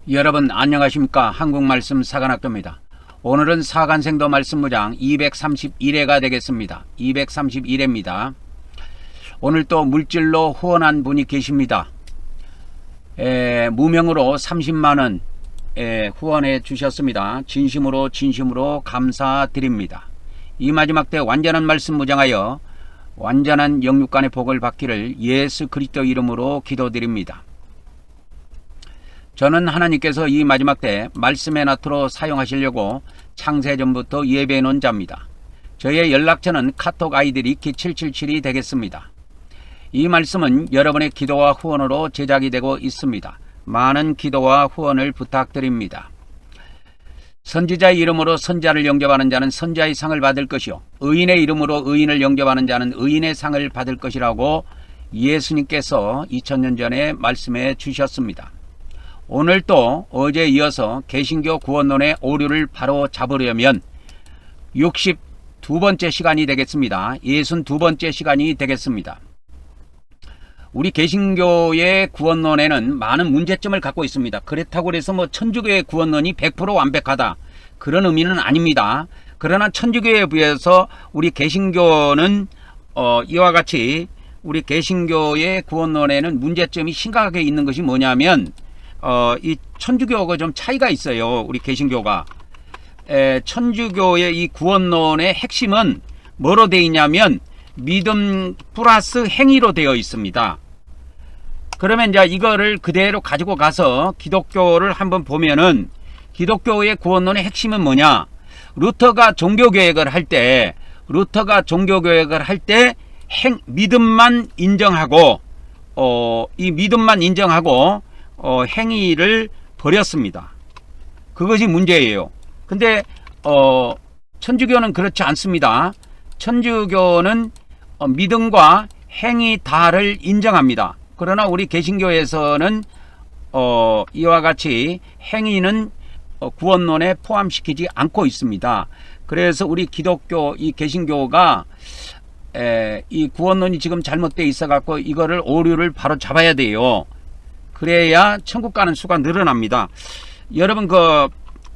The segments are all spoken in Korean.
여러분 안녕하십니까. 한국말씀 사관학교입니다. 오늘은 사간생도 말씀무장 231회가 되겠습니다. 231회입니다. 오늘 또 물질로 후원한 분이 계십니다. 무명으로 30만원 후원해 주셨습니다. 진심으로 감사드립니다. 이 마지막 때 완전한 말씀 무장하여 완전한 영육간의 복을 받기를 예수 그리스도 이름으로 기도드립니다. 저는 하나님께서 이 마지막 때 말씀의 나트로 사용하시려고 창세전부터 예배해 놓은 자입니다. 저의 연락처는 카톡 아이디 리키777이 되겠습니다. 이 말씀은 여러분의 기도와 후원으로 제작이 되고 있습니다. 많은 기도와 후원을 부탁드립니다. 선지자의 이름으로 선자를 영접하는 자는 선자의 상을 받을 것이요 의인의 이름으로 의인을 영접하는 자는 의인의 상을 받을 것이라고 예수님께서 2000년 전에 말씀해 주셨습니다. 오늘 또 어제에 이어서 개신교 구원론의 오류를 바로 잡으려면 62번째 시간이 되겠습니다. 62번째 시간이 되겠습니다. 우리 개신교의 구원론에는 많은 문제점을 갖고 있습니다. 그렇다고 해서 천주교의 구원론이 100% 완벽하다, 그런 의미는 아닙니다. 그러나 천주교에 비해서 우리 개신교는 이와 같이 우리 개신교의 구원론에는 문제점이 심각하게 있는 것이 뭐냐면 이 천주교하고 좀 차이가 있어요. 우리 개신교가 천주교의 이 구원론의 핵심은 뭐로 되어 있냐면 믿음 플러스 행위로 되어 있습니다. 그러면 이제 이거를 그대로 가지고 가서 기독교를 한번 보면은 기독교의 구원론의 핵심은 뭐냐? 루터가 종교개혁을 할 때 믿음만 인정하고 이 믿음만 인정하고 행위를 버렸습니다. 그것이 문제예요. 근데 천주교는 그렇지 않습니다. 천주교는 믿음과 행위 다를 인정합니다. 그러나 우리 개신교에서는 이와 같이 행위는 구원론에 포함시키지 않고 있습니다. 그래서 우리 기독교 이 개신교가 이 구원론이 지금 잘못되어 있어 갖고 이거를 오류를 바로 잡아야 돼요. 그래야 천국 가는 수가 늘어납니다. 여러분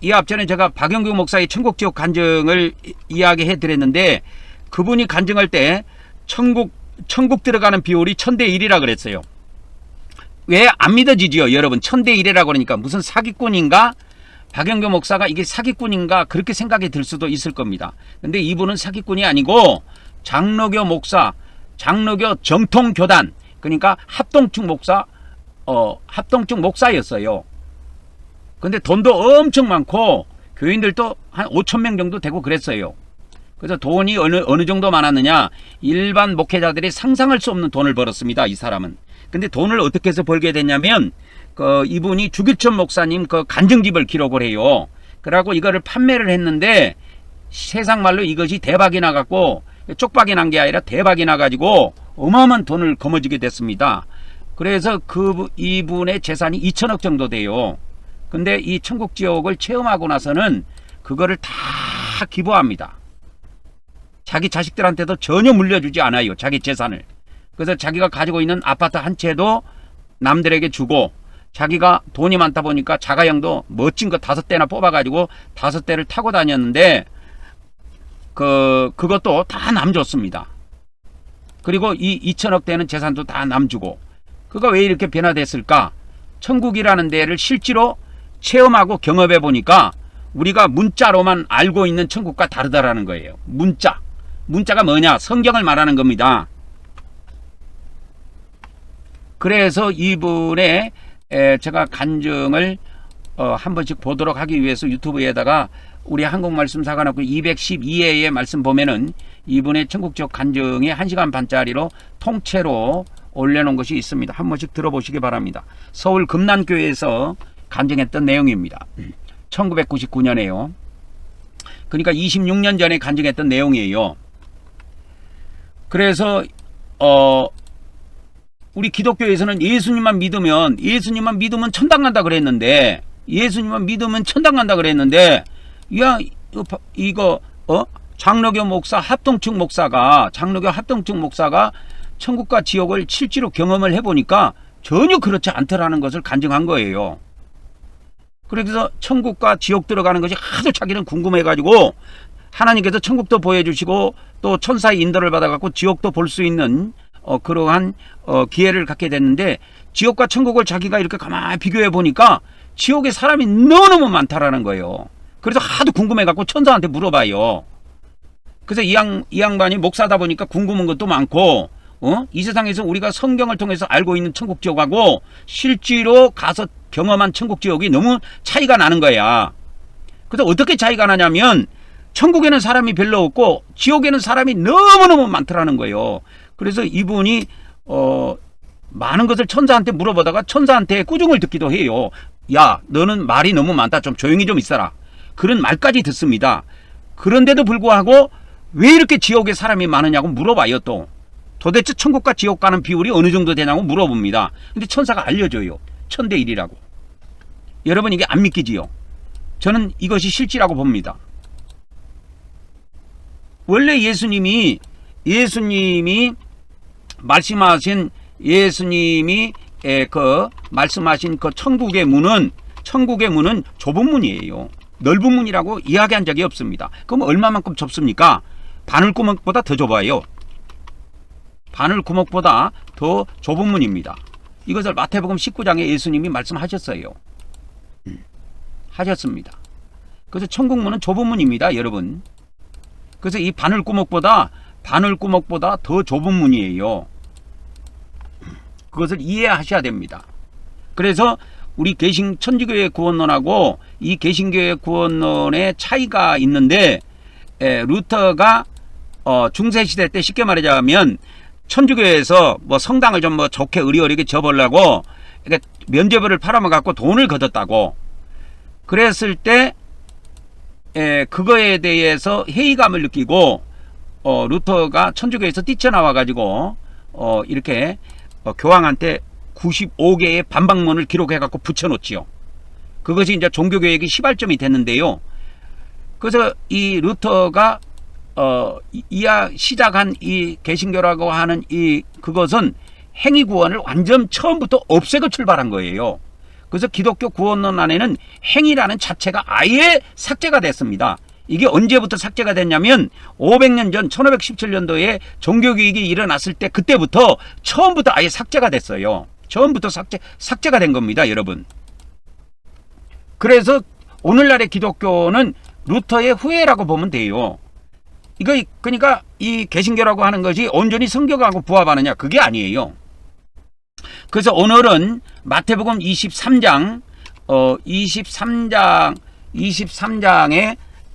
이 앞전에 제가 박영규 목사의 천국지옥 간증을 이야기해 드렸는데, 그분이 간증할 때 천국 들어가는 비율이 1000대1이라 그랬어요. 왜 안 믿어지지요? 여러분 1000대1이라고 그러니까 무슨 사기꾼인가? 박영규 목사가 이게 사기꾼인가? 그렇게 생각이 들 수도 있을 겁니다. 근데 이분은 사기꾼이 아니고 장로교 목사, 장로교 정통교단, 그러니까 합동측 목사였어요. 근데 돈도 엄청 많고 교인들도 한 5,000명 정도 되고 그랬어요. 그래서 돈이 어느 정도 많았느냐, 일반 목회자들이 상상할 수 없는 돈을 벌었습니다. 이 사람은. 근데 돈을 어떻게 해서 벌게 됐냐면 이분이 주길천 목사님 간증집을 기록을 해요. 그러고 이거를 판매를 했는데 세상 말로 이것이 대박이 나갖고, 쪽박이 난 게 아니라 대박이 나가지고 어마어마한 돈을 거머쥐게 됐습니다. 그래서 이분의 재산이 2천억 정도 돼요. 근데 이 천국지옥을 체험하고 나서는 그거를 다 기부합니다. 자기 자식들한테도 전혀 물려주지 않아요, 자기 재산을. 그래서 자기가 가지고 있는 아파트 한 채도 남들에게 주고, 자기가 돈이 많다 보니까 자가용도 멋진 거 5대나 뽑아가지고 5대를 타고 다녔는데 그것도 다 남 줬습니다. 그리고 이 2천억 되는 재산도 다 남 주고. 그가 왜 이렇게 변화됐을까? 천국이라는 데를 실제로 체험하고 경험해 보니까 우리가 문자로만 알고 있는 천국과 다르다라는 거예요. 문자가 뭐냐? 성경을 말하는 겁니다. 그래서 이분의 제가 간증을 한 번씩 보도록 하기 위해서 유튜브에다가 우리 한국말씀사관학교 212회의 말씀 보면은 이분의 천국지옥 간증이 1시간 반짜리로 통째로 올려놓은 것이 있습니다. 한 번씩 들어보시기 바랍니다. 서울 금난교회에서 간증했던 내용입니다. 1999년에요. 그러니까 26년 전에 간증했던 내용이에요. 그래서 우리 기독교에서는 예수님만 믿으면 천당 간다 그랬는데, 야 이거 장로교 합동측 목사가 천국과 지옥을 실제로 경험을 해보니까 전혀 그렇지 않더라는 것을 간증한 거예요. 그래서 천국과 지옥 들어가는 것이 하도 자기는 궁금해가지고 하나님께서 천국도 보여주시고 또 천사의 인도를 받아갖고 지옥도 볼 수 있는 그러한 기회를 갖게 됐는데, 지옥과 천국을 자기가 이렇게 가만히 비교해 보니까 지옥에 사람이 너무너무 많다라는 거예요. 그래서 하도 궁금해갖고 천사한테 물어봐요. 그래서 이 양반이 목사다 보니까 궁금한 것도 많고, 이 세상에서 우리가 성경을 통해서 알고 있는 천국 지옥하고 실제로 가서 경험한 천국 지옥이 너무 차이가 나는 거야. 그래서 어떻게 차이가 나냐면, 천국에는 사람이 별로 없고 지옥에는 사람이 너무너무 많더라는 거예요. 그래서 이분이 많은 것을 천사한테 물어보다가 천사한테 꾸중을 듣기도 해요. 야, 너는 말이 너무 많다. 좀 조용히 좀 있어라. 그런 말까지 듣습니다. 그런데도 불구하고 왜 이렇게 지옥에 사람이 많으냐고 물어봐요. 또 도대체 천국과 지옥 가는 비율이 어느 정도 되냐고 물어봅니다. 근데 천사가 알려줘요. 1000대 1이라고. 여러분, 이게 안 믿기지요? 저는 이것이 실지라고 봅니다. 원래 예수님이 말씀하신 말씀하신 그 천국의 문은 좁은 문이에요. 넓은 문이라고 이야기한 적이 없습니다. 그럼 얼마만큼 좁습니까? 바늘구멍보다 더 좁아요. 바늘구멍보다 더 좁은 문입니다. 이것을 마태복음 19장에 예수님이 말씀하셨어요. 하셨습니다. 그래서 천국문은 좁은 문입니다, 여러분. 그래서 이 바늘구멍보다 더 좁은 문이에요. 그것을 이해하셔야 됩니다. 그래서 우리 천주교의 구원론하고 이 개신교의 구원론의 차이가 있는데, 루터가 중세시대 때 쉽게 말하자면 천주교에서 뭐 성당을 좀 뭐 좋게 의리어리게 지어보려고 면죄부를 팔아먹고 돈을 걷었다고. 그랬을 때 그거에 대해서 회의감을 느끼고 루터가 천주교에서 뛰쳐나와 가지고 이렇게 교황한테 95개의 반박문을 기록해 갖고 붙여놓지요. 그것이 이제 종교개혁의 시발점이 됐는데요. 그래서 이 루터가 시작한 이 개신교라고 하는 그것은 행위구원을 완전 처음부터 없애고 출발한 거예요. 그래서 기독교 구원론 안에는 행위라는 자체가 아예 삭제가 됐습니다. 이게 언제부터 삭제가 됐냐면 500년 전 1517년도에 종교개혁이 일어났을 때 그때부터 처음부터 아예 삭제가 됐어요. 처음부터 삭제가 된 겁니다, 여러분. 그래서 오늘날의 기독교는 루터의 후예라고 보면 돼요. 그러니까 이 개신교라고 하는 것이 온전히 성경하고 부합하느냐, 그게 아니에요. 그래서 오늘은 마태복음 23장에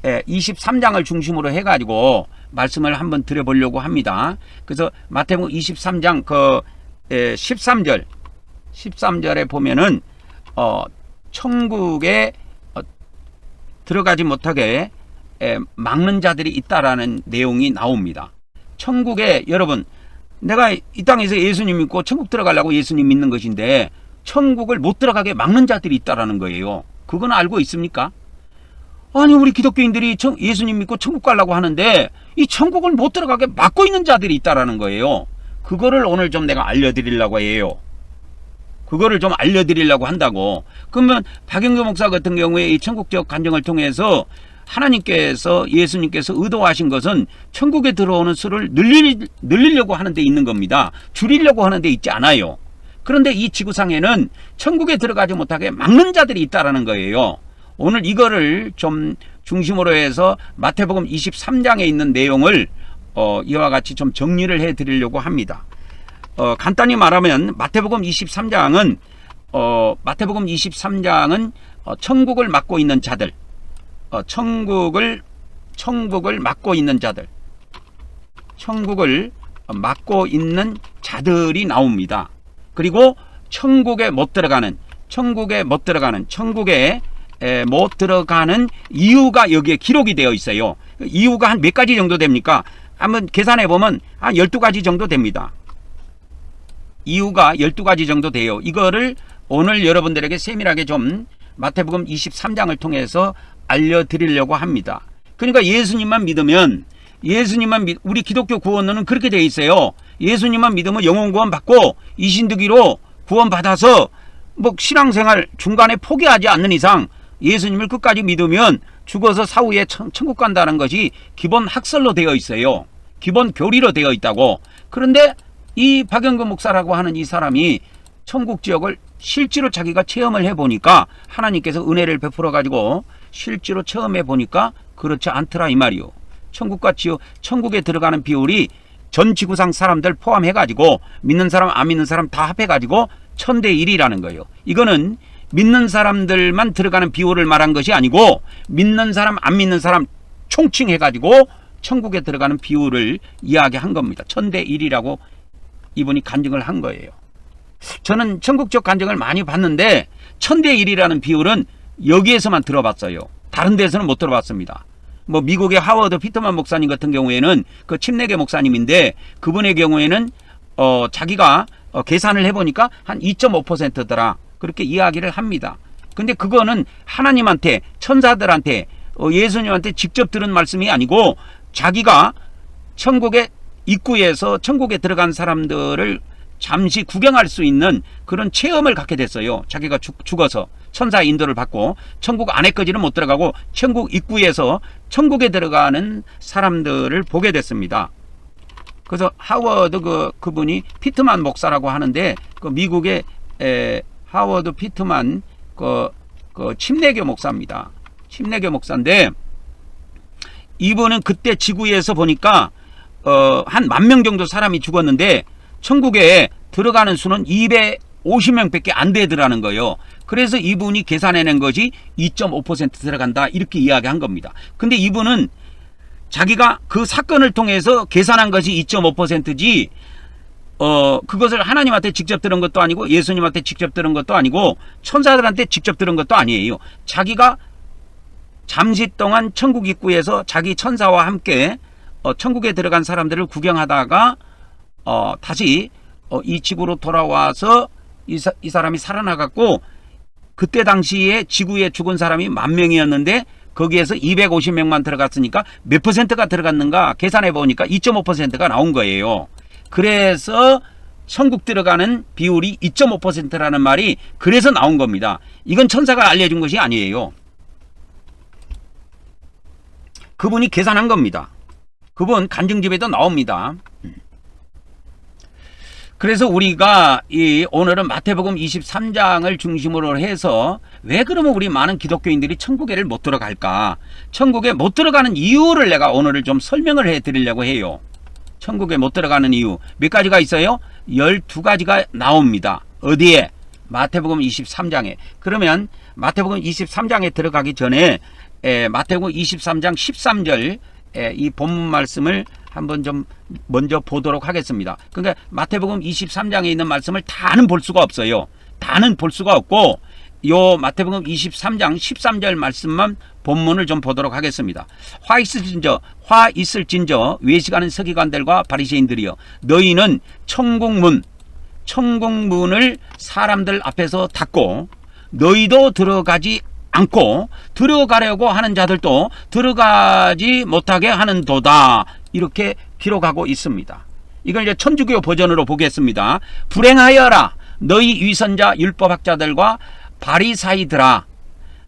23장을 중심으로 해가지고 말씀을 한번 드려보려고 합니다. 그래서 마태복음 23장 13절에 보면은 천국에 들어가지 못하게 막는 자들이 있다라는 내용이 나옵니다. 천국에, 여러분, 내가 이 땅에서 예수님 믿고 천국 들어가려고 예수님 믿는 것인데 천국을 못 들어가게 막는 자들이 있다라는 거예요. 그건 알고 있습니까? 아니, 우리 기독교인들이 예수님 믿고 천국 가려고 하는데 이 천국을 못 들어가게 막고 있는 자들이 있다라는 거예요. 그거를 오늘 좀 내가 알려드리려고 해요. 그거를 좀 알려드리려고 한다고. 그러면 박영규 목사 같은 경우에 이 천국적 간증을 통해서 하나님께서, 예수님께서 의도하신 것은 천국에 들어오는 수를 늘리려고 하는 데 있는 겁니다. 줄이려고 하는 데 있지 않아요. 그런데 이 지구상에는 천국에 들어가지 못하게 막는 자들이 있다라는 거예요. 오늘 이거를 좀 중심으로 해서 마태복음 23장에 있는 내용을 이와 같이 좀 정리를 해 드리려고 합니다. 간단히 말하면 마태복음 23장은 천국을 막고 있는 자들, 천국을 막고 있는 자들이 나옵니다. 그리고 천국에 못 들어가는 이유가 여기에 기록이 되어 있어요. 이유가 한 몇 가지 정도 됩니까? 한번 계산해 보면 한 12가지 정도 됩니다. 이유가 12가지 정도 돼요. 이거를 오늘 여러분들에게 세밀하게 좀 마태복음 23장을 통해서 알려드리려고 합니다. 그러니까 예수님만 믿으면, 우리 기독교 구원론은 그렇게 되어 있어요. 예수님만 믿으면 영혼 구원 받고 이신득이로 구원 받아서 뭐 신앙생활 중간에 포기하지 않는 이상 예수님을 끝까지 믿으면 죽어서 사후에 천국 간다는 것이 기본 학설로 되어 있어요. 기본 교리로 되어 있다고. 그런데 이 박영근 목사라고 하는 이 사람이 천국 지역을 실제로 자기가 체험을 해보니까 하나님께서 은혜를 베풀어 가지고 실제로 체험해 보니까 그렇지 않더라 이 말이요. 천국과 지옥, 천국에 들어가는 비율이 전 지구상 사람들 포함해 가지고 믿는 사람 안 믿는 사람 다 합해 가지고 1000대1이라는 거예요. 이거는 믿는 사람들만 들어가는 비율을 말한 것이 아니고 믿는 사람 안 믿는 사람 총칭해 가지고 천국에 들어가는 비율을 이야기한 겁니다. 1000대1이라고 이분이 간증을 한 거예요. 저는 천국적 간증을 많이 봤는데 1000대1이라는 비율은 여기에서만 들어봤어요. 다른 데서는 못 들어봤습니다. 뭐 미국의 하워드 피터만 목사님 같은 경우에는 그 침례교 목사님인데 그분의 경우에는 자기가 계산을 해보니까 한 2.5%더라 그렇게 이야기를 합니다. 근데 그거는 하나님한테 천사들한테 예수님한테 직접 들은 말씀이 아니고 자기가 천국의 입구에서 천국에 들어간 사람들을 잠시 구경할 수 있는 그런 체험을 갖게 됐어요. 자기가 죽어서 천사 인도를 받고 천국 안에까지는 못 들어가고 천국 입구에서 천국에 들어가는 사람들을 보게 됐습니다. 그래서 하워드 그분이 피트만 목사라고 하는데 그 미국의 하워드 피트만 그 침례교 목사입니다. 침례교 목사인데 이분은 그때 지구에서 보니까 한 10,000명 정도 사람이 죽었는데 천국에 들어가는 수는 250명밖에 안 되더라는 거예요. 그래서 이분이 계산해낸 것이 2.5% 들어간다 이렇게 이야기한 겁니다. 근데 이분은 자기가 그 사건을 통해서 계산한 것이 2.5%지 그것을 하나님한테 직접 들은 것도 아니고 예수님한테 직접 들은 것도 아니고 천사들한테 직접 들은 것도 아니에요. 자기가 잠시 동안 천국 입구에서 자기 천사와 함께 천국에 들어간 사람들을 구경하다가 다시 이 지구로 돌아와서 이 사람이 살아나갔고 그때 당시에 지구에 죽은 사람이 10,000명이었는데 거기에서 250명만 들어갔으니까 몇 퍼센트가 들어갔는가 계산해 보니까 2.5%가 나온 거예요. 그래서 천국 들어가는 비율이 2.5%라는 말이 그래서 나온 겁니다. 이건 천사가 알려준 것이 아니에요. 그분이 계산한 겁니다. 그분 간증집에도 나옵니다. 그래서 우리가 오늘은 마태복음 23장을 중심으로 해서 왜 그러면 우리 많은 기독교인들이 천국에를 못 들어갈까? 천국에 못 들어가는 이유를 내가 오늘을 좀 설명을 해 드리려고 해요. 천국에 못 들어가는 이유 몇 가지가 있어요? 12가지가 나옵니다. 어디에? 마태복음 23장에. 그러면 마태복음 23장에 들어가기 전에 마태복음 23장 13절 이 본문 말씀을 한번 좀 먼저 보도록 하겠습니다. 그러니까 마태복음 23장에 있는 말씀을 다는 볼 수가 없어요. 다는 볼 수가 없고 요 마태복음 23장 13절 말씀만 본문을 좀 보도록 하겠습니다. 화 있을진저 외식하는 서기관들과 바리새인들이여 너희는 천국문을 사람들 앞에서 닫고 너희도 들어가지 않고 들어가려고 하는 자들도 들어가지 못하게 하는도다. 이렇게 기록하고 있습니다. 이걸 이제 천주교 버전으로 보겠습니다. 불행하여라 너희 위선자 율법학자들과 바리사이들아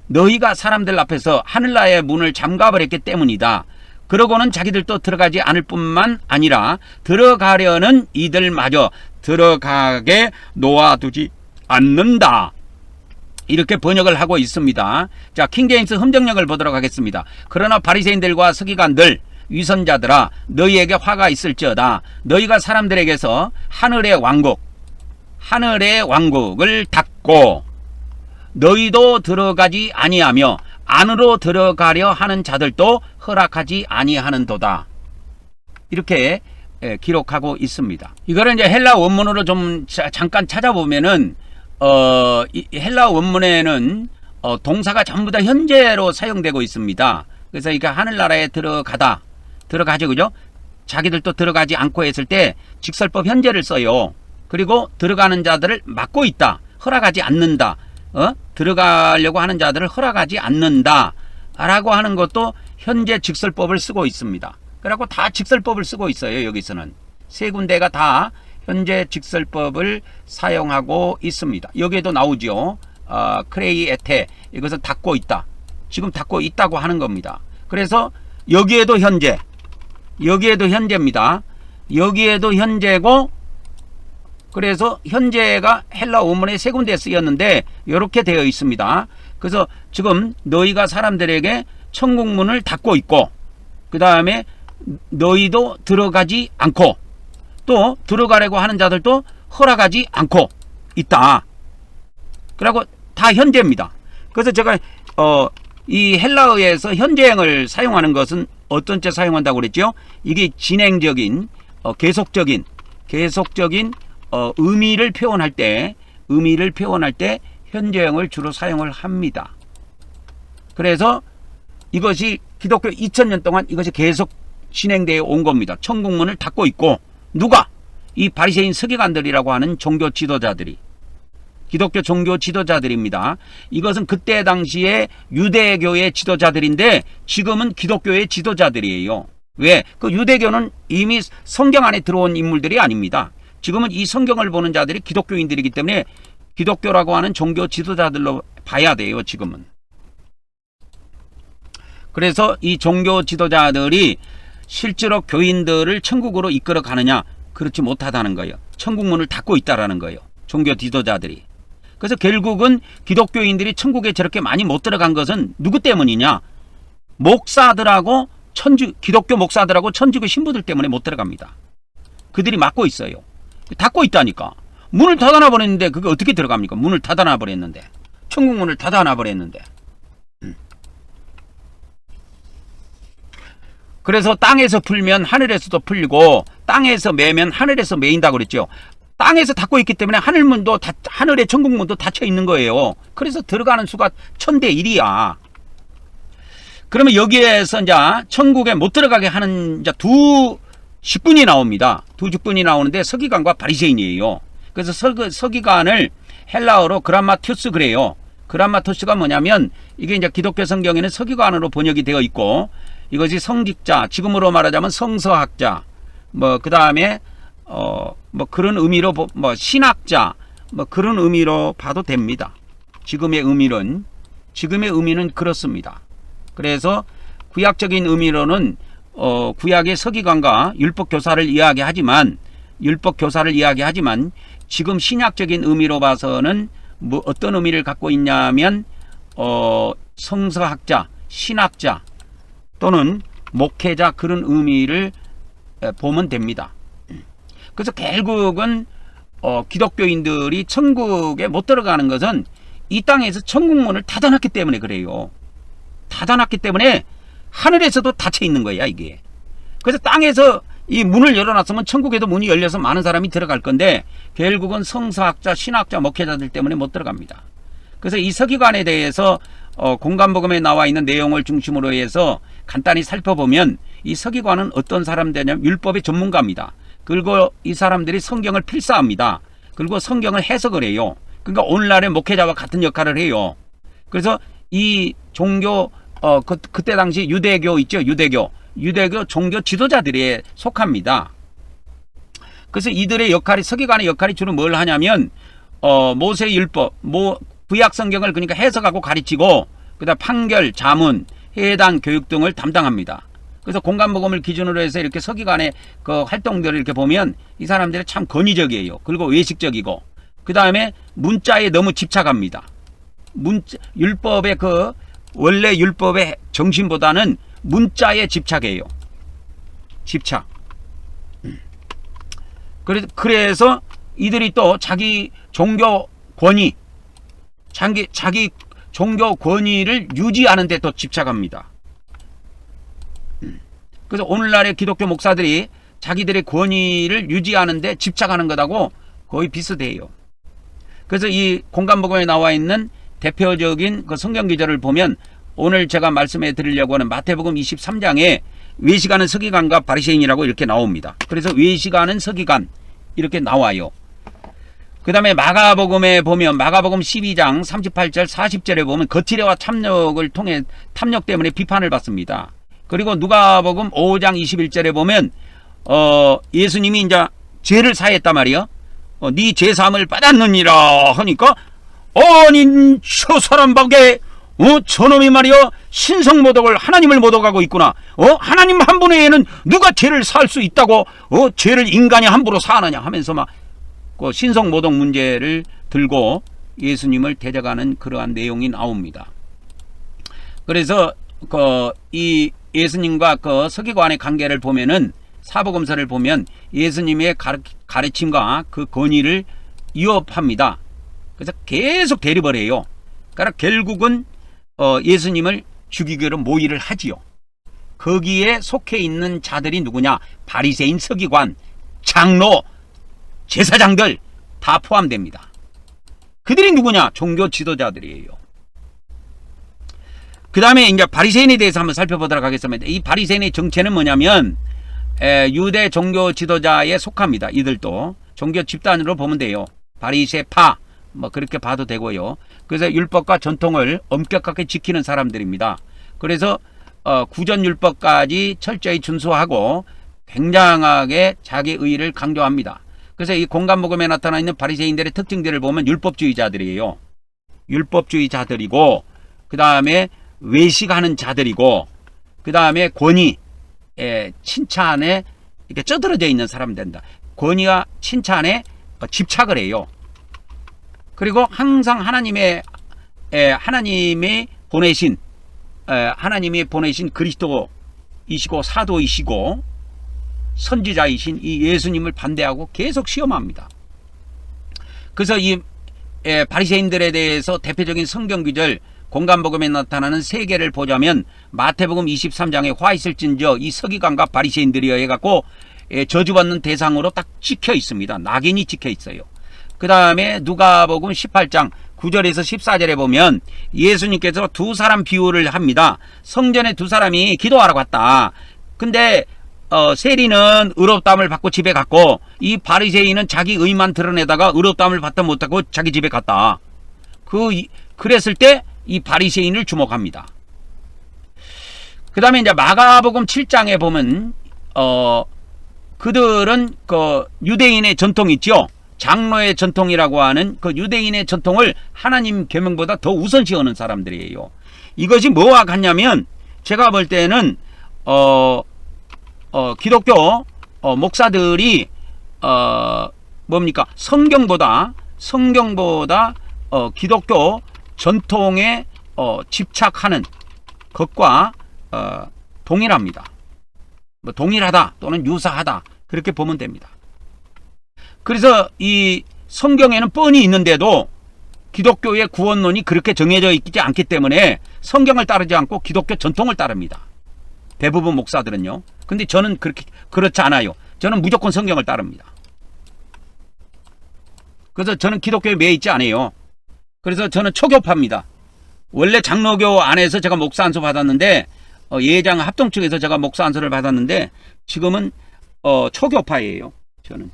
너희가 사람들 앞에서 하늘나라의 문을 잠가버렸기 때문이다. 그러고는 자기들도 들어가지 않을 뿐만 아니라 들어가려는 이들마저 들어가게 놓아두지 않는다. 이렇게 번역을 하고 있습니다. 자, 킹제임스 흠정역을 보도록 하겠습니다. 그러나 바리새인들과 서기관들 위선자들아 너희에게 화가 있을지어다. 너희가 사람들에게서 하늘의 왕국을 닫고 너희도 들어가지 아니하며 안으로 들어가려 하는 자들도 허락하지 아니하는도다. 이렇게 기록하고 있습니다. 이거를 이제 헬라 원문으로 좀 잠깐 찾아보면은 헬라 원문에는 동사가 전부 다 현재로 사용되고 있습니다. 그래서 이게 하늘나라에 들어가죠, 그죠? 자기들도 들어가지 않고 했을 때 직설법 현재를 써요. 그리고 들어가는 자들을 막고 있다, 허락하지 않는다, 들어가려고 하는 자들을 허락하지 않는다 라고 하는 것도 현재 직설법을 쓰고 있습니다. 그래갖고 다 직설법을 쓰고 있어요. 여기서는 세 군데가 다 현재 직설법을 사용하고 있습니다. 여기에도 나오죠. 크레이에테 이것은 닫고 있다. 지금 닫고 있다고 하는 겁니다. 그래서 여기에도 현재입니다. 여기에도 현재고, 그래서 현재가 헬라 원문에 세 군데 쓰였는데 이렇게 되어 있습니다. 그래서 지금 너희가 사람들에게 천국문을 닫고 있고, 그 다음에 너희도 들어가지 않고, 또 들어가려고 하는 자들도 허락하지 않고 있다. 그리고 다 현재입니다. 그래서 제가 이 헬라어에서 현재형을 사용하는 것은 어떤 때 사용한다고 그랬죠? 이게 진행적인 계속적인 의미를 표현할 때 현재형을 주로 사용을 합니다. 그래서 이것이 기독교 2000년 동안 이것이 계속 진행되어 온 겁니다. 천국문을 닫고 있고, 누가? 이 바리새인 서기관들이라고 하는 종교 지도자들이, 기독교 종교 지도자들입니다. 이것은 그때 당시에 유대교의 지도자들인데 지금은 기독교의 지도자들이에요. 왜? 그 유대교는 이미 성경 안에 들어온 인물들이 아닙니다. 지금은 이 성경을 보는 자들이 기독교인들이기 때문에 기독교라고 하는 종교 지도자들로 봐야 돼요, 지금은. 그래서 이 종교 지도자들이 실제로 교인들을 천국으로 이끌어 가느냐? 그렇지 못하다는 거예요. 천국문을 닫고 있다라는 거예요, 종교 지도자들이. 그래서 결국은 기독교인들이 천국에 저렇게 많이 못 들어간 것은 누구 때문이냐? 목사들하고 기독교 목사들하고 천주교 신부들 때문에 못 들어갑니다. 그들이 막고 있어요. 닫고 있다니까. 문을 닫아놔 버렸는데 그게 어떻게 들어갑니까? 문을 닫아놔 버렸는데. 천국문을 닫아놔 버렸는데. 그래서 땅에서 풀면 하늘에서도 풀리고, 땅에서 매면 하늘에서 매인다고 그랬죠. 땅에서 닫고 있기 때문에 하늘문도 하늘의 천국문도 닫혀 있는 거예요. 그래서 들어가는 수가 1000대 1이야. 그러면 여기에서 이제 천국에 못 들어가게 하는 이제 두 직분이 나옵니다. 두 직분이 나오는데 서기관과 바리새인이에요. 그래서 서기관을 헬라어로 그람마투스 그래요. 그람마투스가 뭐냐면 이게 이제 기독교 성경에는 서기관으로 번역이 되어 있고, 이것이 성직자, 지금으로 말하자면 성서학자, 그 다음에 그런 의미로 신학자, 그런 의미로 봐도 됩니다. 지금의 의미는 그렇습니다. 그래서 구약적인 의미로는 구약의 서기관과 율법 교사를 이야기하지만 지금 신약적인 의미로 봐서는 어떤 의미를 갖고 있냐면 성서학자, 신학자 또는 목회자, 그런 의미를 보면 됩니다. 그래서 결국은 기독교인들이 천국에 못 들어가는 것은 이 땅에서 천국문을 닫아놨기 때문에 그래요. 닫아놨기 때문에 하늘에서도 닫혀 있는 거야, 이게. 그래서 땅에서 이 문을 열어놨으면 천국에도 문이 열려서 많은 사람이 들어갈 건데 결국은 성서학자, 신학자, 목회자들 때문에 못 들어갑니다. 그래서 이 서기관에 대해서 공간복음에 나와 있는 내용을 중심으로 해서 간단히 살펴보면, 이 서기관은 어떤 사람들이냐면 율법의 전문가입니다. 그리고 이 사람들이 성경을 필사합니다. 그리고 성경을 해석을 해요. 그러니까 오늘날의 목회자와 같은 역할을 해요. 그래서 이 종교 그때 당시 유대교 있죠, 유대교 종교 지도자들에 속합니다. 그래서 이들의 역할이, 서기관의 역할이 주로 뭘 하냐면 모세 율법, 구약 성경을 그러니까 해석하고 가르치고, 그다음 판결, 자문, 해당 교육 등을 담당합니다. 그래서 공간복음을 기준으로 해서 이렇게 서기관의 그 활동들을 이렇게 보면 이 사람들이 참 권위적이에요. 그리고 외식적이고, 그 다음에 문자에 너무 집착합니다. 율법의 원래 율법의 정신보다는 문자에 집착해요. 집착. 그래서 이들이 또 자기 종교 권위, 자기 종교 권위를 유지하는 데 또 집착합니다. 그래서 오늘날의 기독교 목사들이 자기들의 권위를 유지하는 데 집착하는 것하고 거의 비슷해요. 그래서 이 공간복음에 나와 있는 대표적인 그 성경 기절을 보면 오늘 제가 말씀해 드리려고 하는 마태복음 23장에 외식하는 서기관과 바리새인이라고 이렇게 나옵니다. 그래서 외식하는 서기관 이렇게 나와요. 그 다음에 마가복음에 보면 마가복음 12장 38절 40절에 보면 거칠애와 탐욕을 통해 탐욕 때문에 비판을 받습니다. 그리고 누가복음 5장 21절에 보면 예수님이 이제 죄를 사했단 말이에요. 네 죄사함을 받았느니라 하니까 아니 저 사람 밖에 저놈이 말이여 신성모독을 하나님을 모독하고 있구나. 하나님 한 분 외에는 누가 죄를 살 수 있다고 죄를 인간이 함부로 사느냐 하면서 막 그 신성모독 문제를 들고 예수님을 대적하는 그러한 내용이 나옵니다. 그래서 이 예수님과 그 서기관의 관계를 보면은 사복음서를 보면 예수님의 가르침과 그 권위를 위협합니다. 그래서 계속 대립을 해요. 그러니까 결국은 예수님을 죽이기로 모의를 하지요. 거기에 속해 있는 자들이 누구냐? 바리새인, 서기관, 장로, 제사장들 다 포함됩니다. 그들이 누구냐? 종교 지도자들이에요. 그 다음에 이제 바리새인에 대해서 한번 살펴보도록 하겠습니다. 이 바리새인의 정체는 뭐냐면 유대 종교 지도자에 속합니다. 이들도 종교 집단으로 보면 돼요. 바리새파 뭐 그렇게 봐도 되고요. 그래서 율법과 전통을 엄격하게 지키는 사람들입니다. 그래서 구전율법까지 철저히 준수하고 굉장하게 자기 의의를 강조합니다. 그래서 이 공간복음에 나타나 있는 바리새인들의 특징들을 보면 율법주의자들이에요. 율법주의자들이고 그 다음에 외식하는 자들이고 그 다음에 권위, 칭찬에 이렇게 쩌들어져 있는 사람 된다. 권위와 칭찬에 집착을 해요. 그리고 항상 하나님이 보내신 그리스도이시고 사도이시고 선지자이신 이 예수님을 반대하고 계속 시험합니다. 그래서 이 바리새인들에 대해서 대표적인 성경 구절 공간복음에 나타나는 세 개를 보자면 마태복음 23장에 화 있을진저 이 서기관과 바리새인들이여 해갖고 저주받는 대상으로 딱 찍혀 있습니다. 낙인이 찍혀 있어요. 그 다음에 누가복음 18장 9절에서 14절에 보면 예수님께서 두 사람 비유를 합니다. 성전에 두 사람이 기도하러 갔다. 근데 세리는 의롭다함을 받고 집에 갔고 이 바리새인은 자기 의만 드러내다가 의롭다함을 받다 못하고 자기 집에 갔다. 그랬을 때 이 바리새인을 주목합니다. 그 다음에 이제 마가복음 7장에 보면 그들은 그 유대인의 전통이 있죠. 장로의 전통이라고 하는 그 유대인의 전통을 하나님 계명보다 더 우선시하는 사람들이에요. 이것이 뭐와 같냐면 제가 볼 때는 기독교 목사들이 뭡니까? 성경보다 기독교 전통에 집착하는 것과 동일합니다. 뭐 동일하다 또는 유사하다 그렇게 보면 됩니다. 그래서 이 성경에는 뻔히 있는데도 기독교의 구원론이 그렇게 정해져 있지 않기 때문에 성경을 따르지 않고 기독교 전통을 따릅니다. 대부분 목사들은요. 근데 저는 그렇지 않아요. 저는 무조건 성경을 따릅니다. 그래서 저는 기독교에 매여 있지 않아요. 그래서 저는 초교파입니다. 원래 장로교 안에서 제가 목사 안수 받았는데 예장 합동 측에서 제가 목사 안수를 받았는데 지금은 초교파예요. 저는.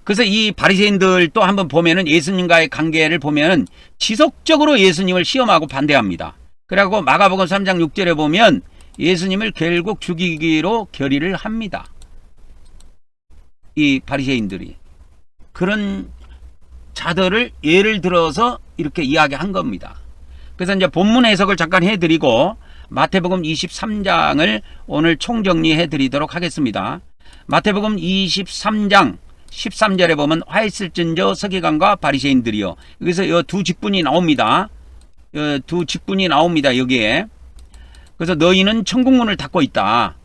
그래서 이 바리새인들도 한번 보면은 예수님과의 관계를 보면은 지속적으로 예수님을 시험하고 반대합니다. 그리고 마가복음 3장 6절에 보면 예수님을 결국 죽이기로 결의를 합니다. 이 바리새인들이 그런 자들을 예를 들어서 이렇게 이야기한 겁니다. 그래서 이제 본문 해석을 잠깐 해드리고 마태복음 23장을 오늘 총정리해 드리도록 하겠습니다. 마태복음 23장 13절에 보면 화 있을진저 서기관과 바리새인들이요. 여기서 이 두 직분이 나옵니다. 두 직분이 나옵니다. 여기에. 그래서 너희는 천국문을 닫고 있다.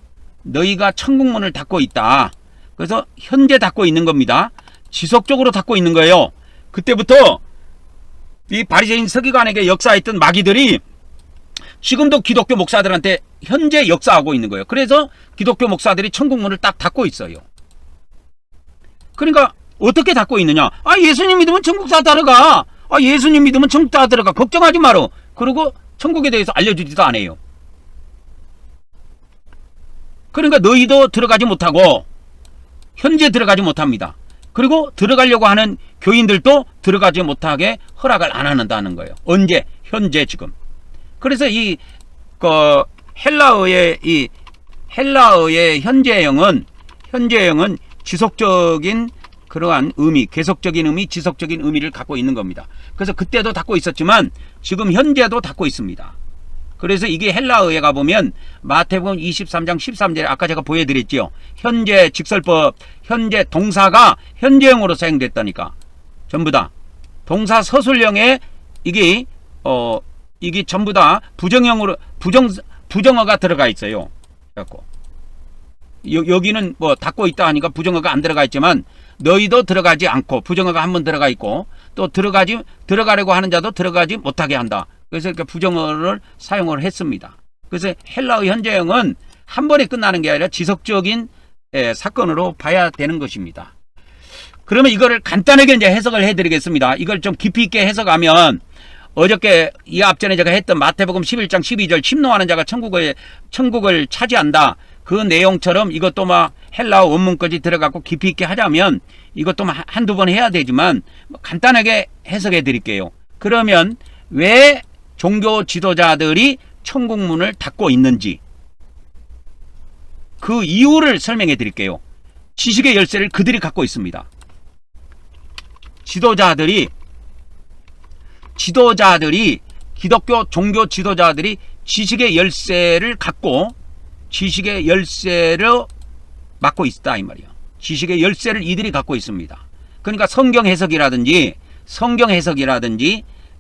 너희가 천국문을 닫고 있다. 그래서 현재 닫고 있는 겁니다. 지속적으로 닫고 있는 거예요. 그때부터 이 바리새인 서기관에게 역사했던 마귀들이 지금도 기독교 목사들한테 현재 역사하고 있는 거예요. 그래서 기독교 목사들이 천국문을 딱 닫고 있어요. 그러니까 어떻게 닫고 있느냐? 예수님 믿으면 천국 다 들어가. 예수님 믿으면 천국 다 들어가. 걱정하지 마라. 그리고 천국에 대해서 알려주지도 않아요. 그러니까 너희도 들어가지 못하고 현재 들어가지 못합니다. 그리고 들어가려고 하는 교인들도 들어가지 못하게 허락을 안 한다는 거예요. 언제? 현재 지금. 그래서 이 헬라어의 현재형은 지속적인 그러한 의미, 계속적인 의미, 지속적인 의미를 갖고 있는 겁니다. 그래서 그때도 닫고 있었지만 지금 현재도 닫고 있습니다. 그래서 이게 헬라어에 가보면 마태복음 23장 13절에 아까 제가 보여드렸죠. 현재 직설법, 현재 동사가 현재형으로 사용됐다니까. 전부 다. 동사 서술형에 이게 전부 다 부정형으로, 부정어가 들어가 있어요. 그래갖고. 여기는 뭐 닫고 있다 하니까 부정어가 안 들어가 있지만 너희도 들어가지 않고 부정어가 한 번 들어가 있고 또 들어가려고 하는 자도 들어가지 못하게 한다. 그래서 이렇게 부정어를 사용을 했습니다. 그래서 헬라어 현재형은 한 번에 끝나는 게 아니라 지속적인 사건으로 봐야 되는 것입니다. 그러면 이거를 간단하게 이제 해석을 해드리겠습니다. 이걸 좀 깊이 있게 해석하면 어저께 이 앞전에 제가 했던 마태복음 11장 12절 침노하는 자가 천국을 차지한다. 그 내용처럼 이것도 막 헬라어 원문까지 들어가고 깊이 있게 하자면 이것도 한두 번 해야 되지만 간단하게 해석해 드릴게요. 그러면 왜 종교 지도자들이 천국문을 닫고 있는지 그 이유를 설명해 드릴게요. 지식의 열쇠를 그들이 갖고 있습니다. 지도자들이 기독교 종교 지도자들이 지식의 열쇠를 갖고 지식의 열쇠를 맡고 있다 이 말이에요. 지식의 열쇠를 이들이 갖고 있습니다. 그러니까 성경 해석이라든지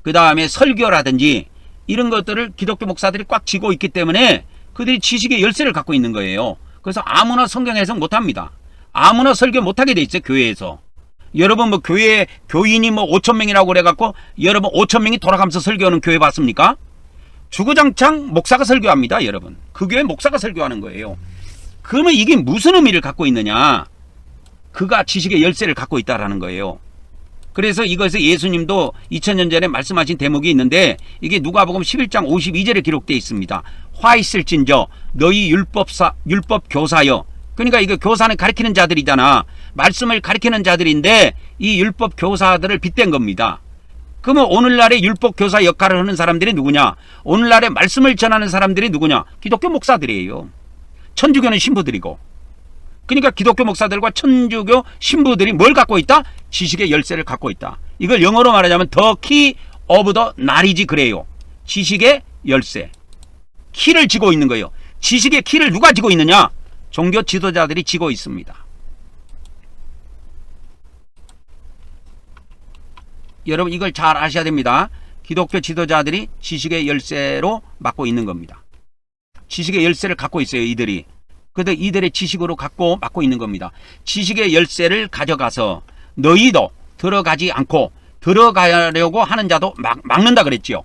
그 다음에 설교라든지 이런 것들을 기독교 목사들이 꽉 쥐고 있기 때문에 그들이 지식의 열쇠를 갖고 있는 거예요. 그래서 아무나 성경 해석 못합니다. 아무나 설교 못하게 돼 있어요. 교회에서. 여러분 뭐 교인이 뭐 5,000명이라고 그래갖고 여러분 5,000명이 돌아가면서 설교하는 교회 봤습니까? 주구장창 목사가 설교합니다. 여러분. 그 교회 목사가 설교하는 거예요. 그러면 이게 무슨 의미를 갖고 있느냐? 그가 지식의 열쇠를 갖고 있다라는 거예요. 그래서 이것에서 예수님도 2000년 전에 말씀하신 대목이 있는데 이게 누가복음 11장 52절에 기록되어 있습니다. 화 있을진저 너희 율법 교사여. 그러니까 이거 교사는 가르치는 자들이잖아. 말씀을 가르치는 자들인데 이 율법 교사들을 빗댄 겁니다. 그러면 오늘날의 율법 교사 역할을 하는 사람들이 누구냐? 오늘날의 말씀을 전하는 사람들이 누구냐? 기독교 목사들이에요. 천주교는 신부들이고. 그러니까 기독교 목사들과 천주교 신부들이 뭘 갖고 있다? 지식의 열쇠를 갖고 있다. 이걸 영어로 말하자면 The key of the knowledge 그래요. 지식의 열쇠. 키를 쥐고 있는 거예요. 지식의 키를 누가 쥐고 있느냐? 종교 지도자들이 쥐고 있습니다. 여러분 이걸 잘 아셔야 됩니다. 기독교 지도자들이 지식의 열쇠로 맡고 있는 겁니다. 지식의 열쇠를 갖고 있어요. 이들이. 그런데 이들의 지식으로 맡고 있는 겁니다. 지식의 열쇠를 가져가서 너희도 들어가지 않고 들어가려고 하는 자도 막는다 그랬지요.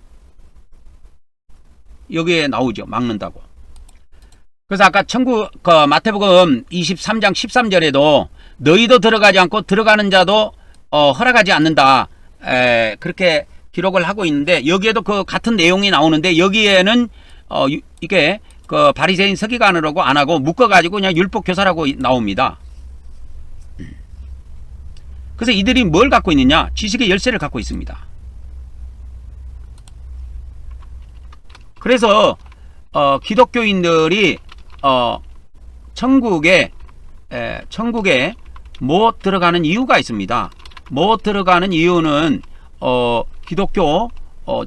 여기에 나오죠. 막는다고. 그래서 아까 마태복음 23장 13절에도 너희도 들어가지 않고 들어가는 자도 허락하지 않는다. 그렇게 기록을 하고 있는데 여기에도 그 같은 내용이 나오는데 여기에는 이게 그 바리새인 서기관이라고 안 하고 묶어가지고 그냥 율법 교사라고 나옵니다. 그래서 이들이 뭘 갖고 있느냐? 지식의 열쇠를 갖고 있습니다. 그래서 기독교인들이 천국에 못 들어가는 이유가 있습니다. 못 들어가는 이유는 기독교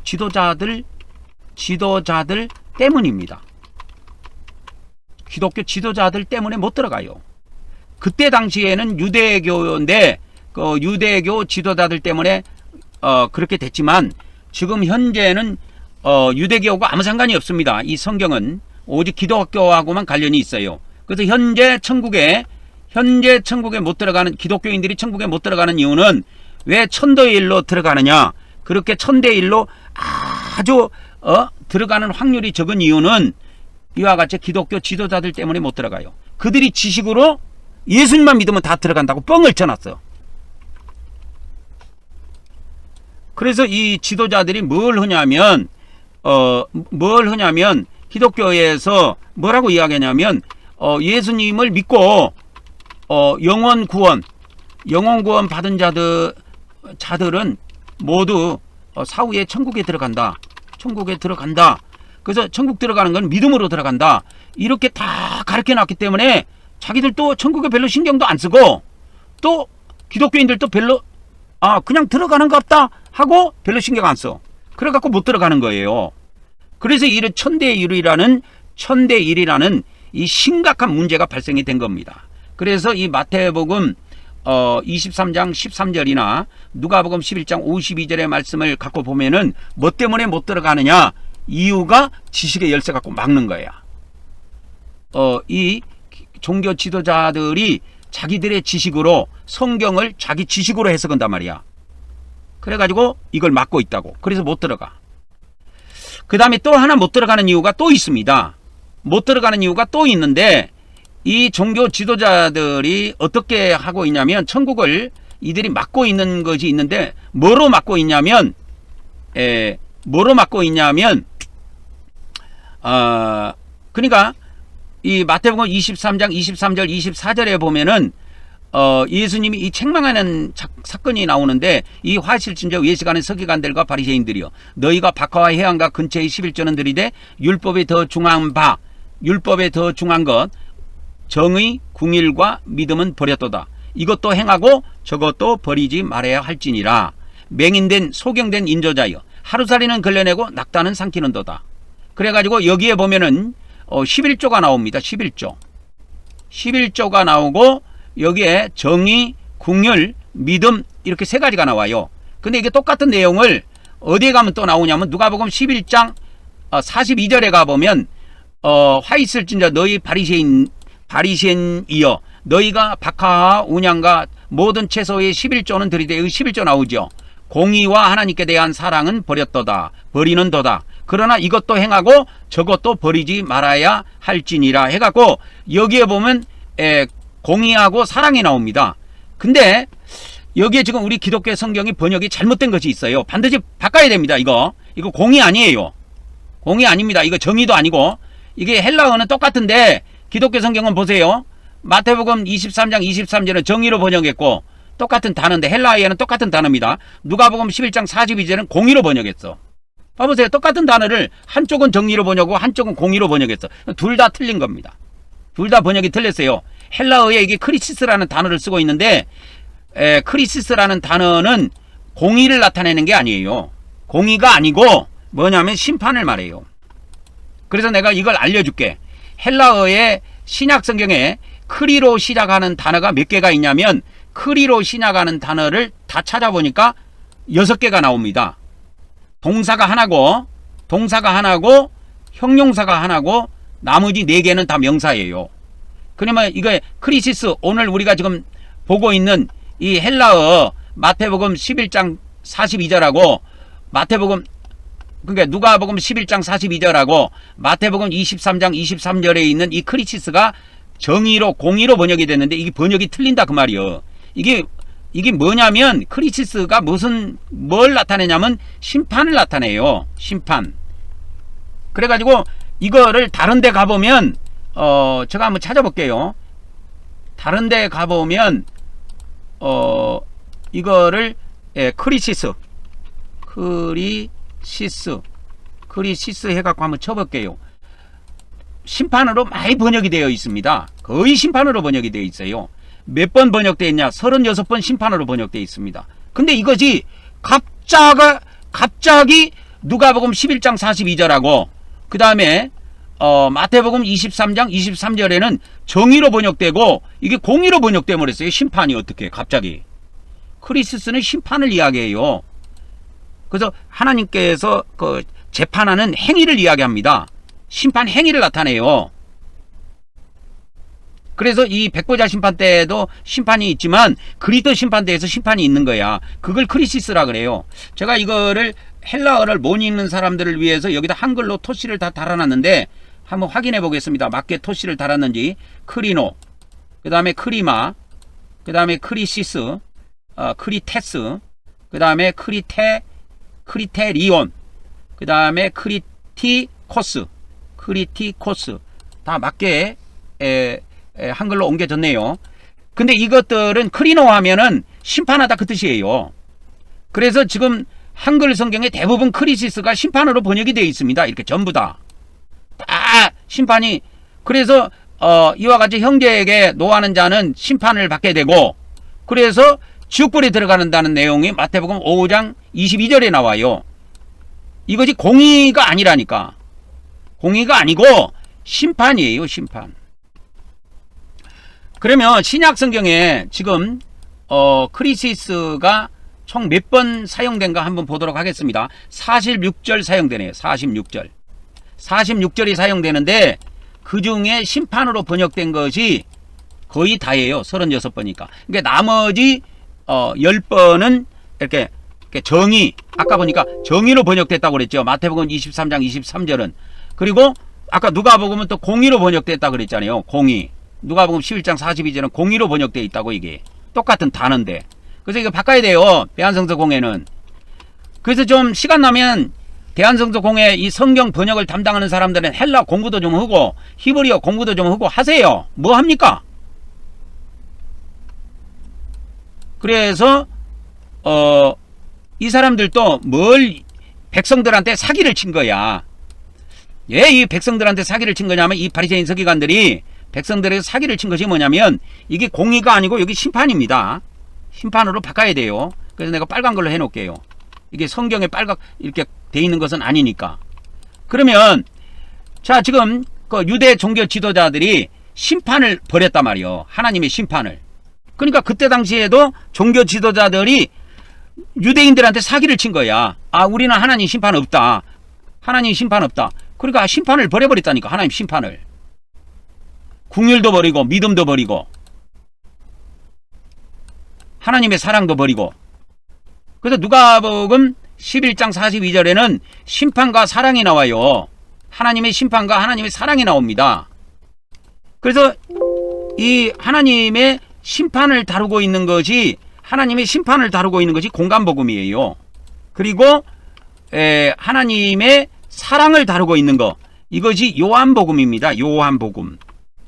지도자들 때문입니다. 기독교 지도자들 때문에 못 들어가요. 그때 당시에는 유대교인데 그 유대교 지도자들 때문에 그렇게 됐지만 지금 현재는 유대교하고 아무 상관이 없습니다. 이 성경은 오직 기독교하고만 관련이 있어요. 그래서 현재 천국에 못 들어가는 기독교인들이 천국에 못 들어가는 이유는 왜 천도의 일로 들어가느냐? 그렇게 천대의 일로 아주 들어가는 확률이 적은 이유는 이와 같이 기독교 지도자들 때문에 못 들어가요. 그들이 지식으로 예수님만 믿으면 다 들어간다고 뻥을 쳐놨어요. 그래서 이 지도자들이 뭘 하냐면 기독교에서 뭐라고 이야기하냐면 예수님을 믿고 영원 구원 받은 자들은 모두 사후에 천국에 들어간다. 그래서 천국 들어가는 건 믿음으로 들어간다. 이렇게 다 가르쳐 놨기 때문에 자기들 또 천국에 별로 신경도 안 쓰고 또 기독교인들도 별로 그냥 들어가는 것 같다 하고 별로 신경 안 써. 그래갖고 못 들어가는 거예요. 그래서 이런 천대일이라는 이 심각한 문제가 발생이 된 겁니다. 그래서 이 마태복음 23장 13절이나 누가복음 11장 52절의 말씀을 갖고 보면은 뭐 때문에 못 들어가느냐? 이유가 지식의 열쇠 갖고 막는 거야. 이 종교 지도자들이 자기들의 지식으로 성경을 자기 지식으로 해석한단 말이야. 그래가지고 이걸 막고 있다고. 그래서 못 들어가. 그 다음에 또 하나 못 들어가는 이유가 또 있습니다. 못 들어가는 이유가 또 있는데, 이 종교 지도자들이 어떻게 하고 있냐면 천국을 이들이 막고 있는 것이 있는데, 뭐로 막고 있냐면 그러니까 이 마태복음 23장 23절 24절에 보면은 예수님이 이 책망하는 사건이 나오는데, 이 화실진저 외식하는 서기관들과 바리새인들이여, 너희가 박하와 해안가 근처의 11조는 들이되 율법에 더 중한 것 정의 궁일과 믿음은 버렸도다. 이것도 행하고 저것도 버리지 말아야 할지니라. 맹인된 소경된 인조자여, 하루살이는 걸려내고 낙타는 삼키는도다. 그래가지고 여기에 보면은 11조가 나옵니다. 11조가 나오고 여기에 정의, 궁율, 믿음 이렇게 세 가지가 나와요. 근데 이게 똑같은 내용을 어디에 가면 또 나오냐면 누가복음 11장 42절에 가보면 화 있을진저 너희 바리새인이여, 너희가 박하와 운양과 모든 채소의 11조는 들이되, 여기 11조 나오죠. 공의와 하나님께 대한 사랑은 버리는도다. 그러나 이것도 행하고 저것도 버리지 말아야 할지니라 해갖고 여기에 보면 공의하고 사랑이 나옵니다. 근데 여기에 지금 우리 기독교 성경이 번역이 잘못된 것이 있어요. 반드시 바꿔야 됩니다. 이거 공의 아니에요. 공의 아닙니다. 이거 정의도 아니고, 이게 헬라어는 똑같은데 기독교 성경은 보세요. 마태복음 23장 23절은 정의로 번역했고 똑같은 단어인데 헬라어에는 똑같은 단어입니다. 누가복음 11장 42절은 공의로 번역했어. 봐보세요. 똑같은 단어를 한쪽은 정의로 번역하고 한쪽은 공의로 번역했어. 둘 다 틀린 겁니다. 둘 다 번역이 틀렸어요. 헬라어에 이게 크리시스라는 단어를 쓰고 있는데, 크리시스라는 단어는 공의를 나타내는 게 아니에요. 공의가 아니고 뭐냐면 심판을 말해요. 그래서 내가 이걸 알려줄게. 헬라어의 신약 성경에 크리로 시작하는 단어가 몇 개가 있냐면, 크리로 시작하는 단어를 다 찾아보니까 6개가 나옵니다. 동사가 하나고 형용사가 하나고 나머지 4개는 다 명사예요. 그러면 이거 크리시스, 오늘 우리가 지금 보고 있는 이 헬라어 마태복음 11장 42절하고 그러니까 누가복음 11장 42절하고 마태복음 23장 23절에 있는 이 크리시스가 정의로 공의로 번역이 됐는데, 이게 번역이 틀린다 그 말이요. 이게 뭐냐면 크리시스가 뭘 나타내냐면 심판을 나타내요. 심판. 그래가지고 이거를 다른 데 가보면 제가 한번 찾아볼게요. 다른 데 가보면 이거를 크리시스 해갖고 한번 쳐볼게요. 심판으로 많이 번역이 되어 있습니다. 거의 심판으로 번역이 되어 있어요. 몇 번 번역되어 있냐? 36번 심판으로 번역되어 있습니다. 근데 이것이 갑자기 누가복음 11장 42절하고 그 다음에 마태복음 23장 23절에는 정의로 번역되고 이게 공의로 번역되어 버렸어요. 심판이 어떻게 갑자기. 크리스스는 심판을 이야기해요. 그래서 하나님께서 그 재판하는 행위를 이야기합니다. 심판 행위를 나타내요. 그래서 이 백보자 심판 때에도 심판이 있지만 그리스도 심판 때에서 심판이 있는 거야. 그걸 크리시스라 그래요. 제가 이거를 헬라어를 못 읽는 사람들을 위해서 여기다 한글로 토시를 다 달아놨는데 한번 확인해 보겠습니다. 맞게 토시를 달았는지. 크리노, 그 다음에 크리마, 그 다음에 크리시스, 크리테스, 그 다음에 크리테리온, 그 다음에 크리티코스 다 맞게 한글로 옮겨졌네요. 근데 이것들은 크리노 하면은 심판하다 그 뜻이에요. 그래서 지금 한글 성경에 대부분 크리시스가 심판으로 번역이 되어 있습니다. 이렇게 전부 다 심판이. 그래서 이와 같이 형제에게 노하는 자는 심판을 받게 되고, 그래서 지옥불에 들어가는다는 내용이 마태복음 5장 22절에 나와요. 이것이 공의가 아니라니까. 공의가 아니고 심판이에요, 심판. 그러면 신약 성경에 지금 크리시스가 총 몇 번 사용된가 한번 보도록 하겠습니다. 46절 사용되네요. 46절. 46절이 사용되는데 그 중에 심판으로 번역된 것이 거의 다예요. 36번이니까. 그러니까 나머지 10번은 이렇게 정의, 아까 보니까 정의로 번역됐다고 그랬죠. 마태복음 23장 23절은. 그리고 아까 누가복음은 또 공의로 번역됐다고 그랬잖아요. 공의. 누가복음 11장 42절은 공의로 번역되어 있다고. 이게 똑같은 단어인데. 그래서 이거 바꿔야 돼요. 대한성서 공회는. 그래서 좀 시간 나면 대한성서 공회 이 성경 번역을 담당하는 사람들은 헬라 공부도 좀 하고 히브리어 공부도 좀 하고 하세요. 뭐 합니까? 그래서 이 사람들도 뭘 백성들한테 사기를 친 거야. 왜 이 백성들한테 사기를 친 거냐면 이 바리새인 서기관들이 백성들에게 사기를 친 것이 뭐냐면 이게 공의가 아니고 여기 심판입니다. 심판으로 바꿔야 돼요. 그래서 내가 빨간 걸로 해놓을게요. 이게 성경에 빨갛 이렇게 돼 있는 것은 아니니까. 그러면 자 지금 그 유대 종교 지도자들이 심판을 벌였단 말이에요. 하나님의 심판을. 그러니까 그때 당시에도 종교 지도자들이 유대인들한테 사기를 친 거야. 아 우리는 하나님 심판 없다. 하나님 심판 없다. 그러니까 심판을 버려버렸다니까. 하나님 심판을. 긍휼도 버리고 믿음도 버리고 하나님의 사랑도 버리고. 그래서 누가복음 11장 42절에는 심판과 사랑이 나와요. 하나님의 심판과 하나님의 사랑이 나옵니다. 그래서 이 하나님의 심판을 다루고 있는 것이 하나님의 심판을 다루고 있는 것이 공간복음이에요. 그리고 하나님의 사랑을 다루고 있는 것 이것이 요한복음입니다. 요한복음.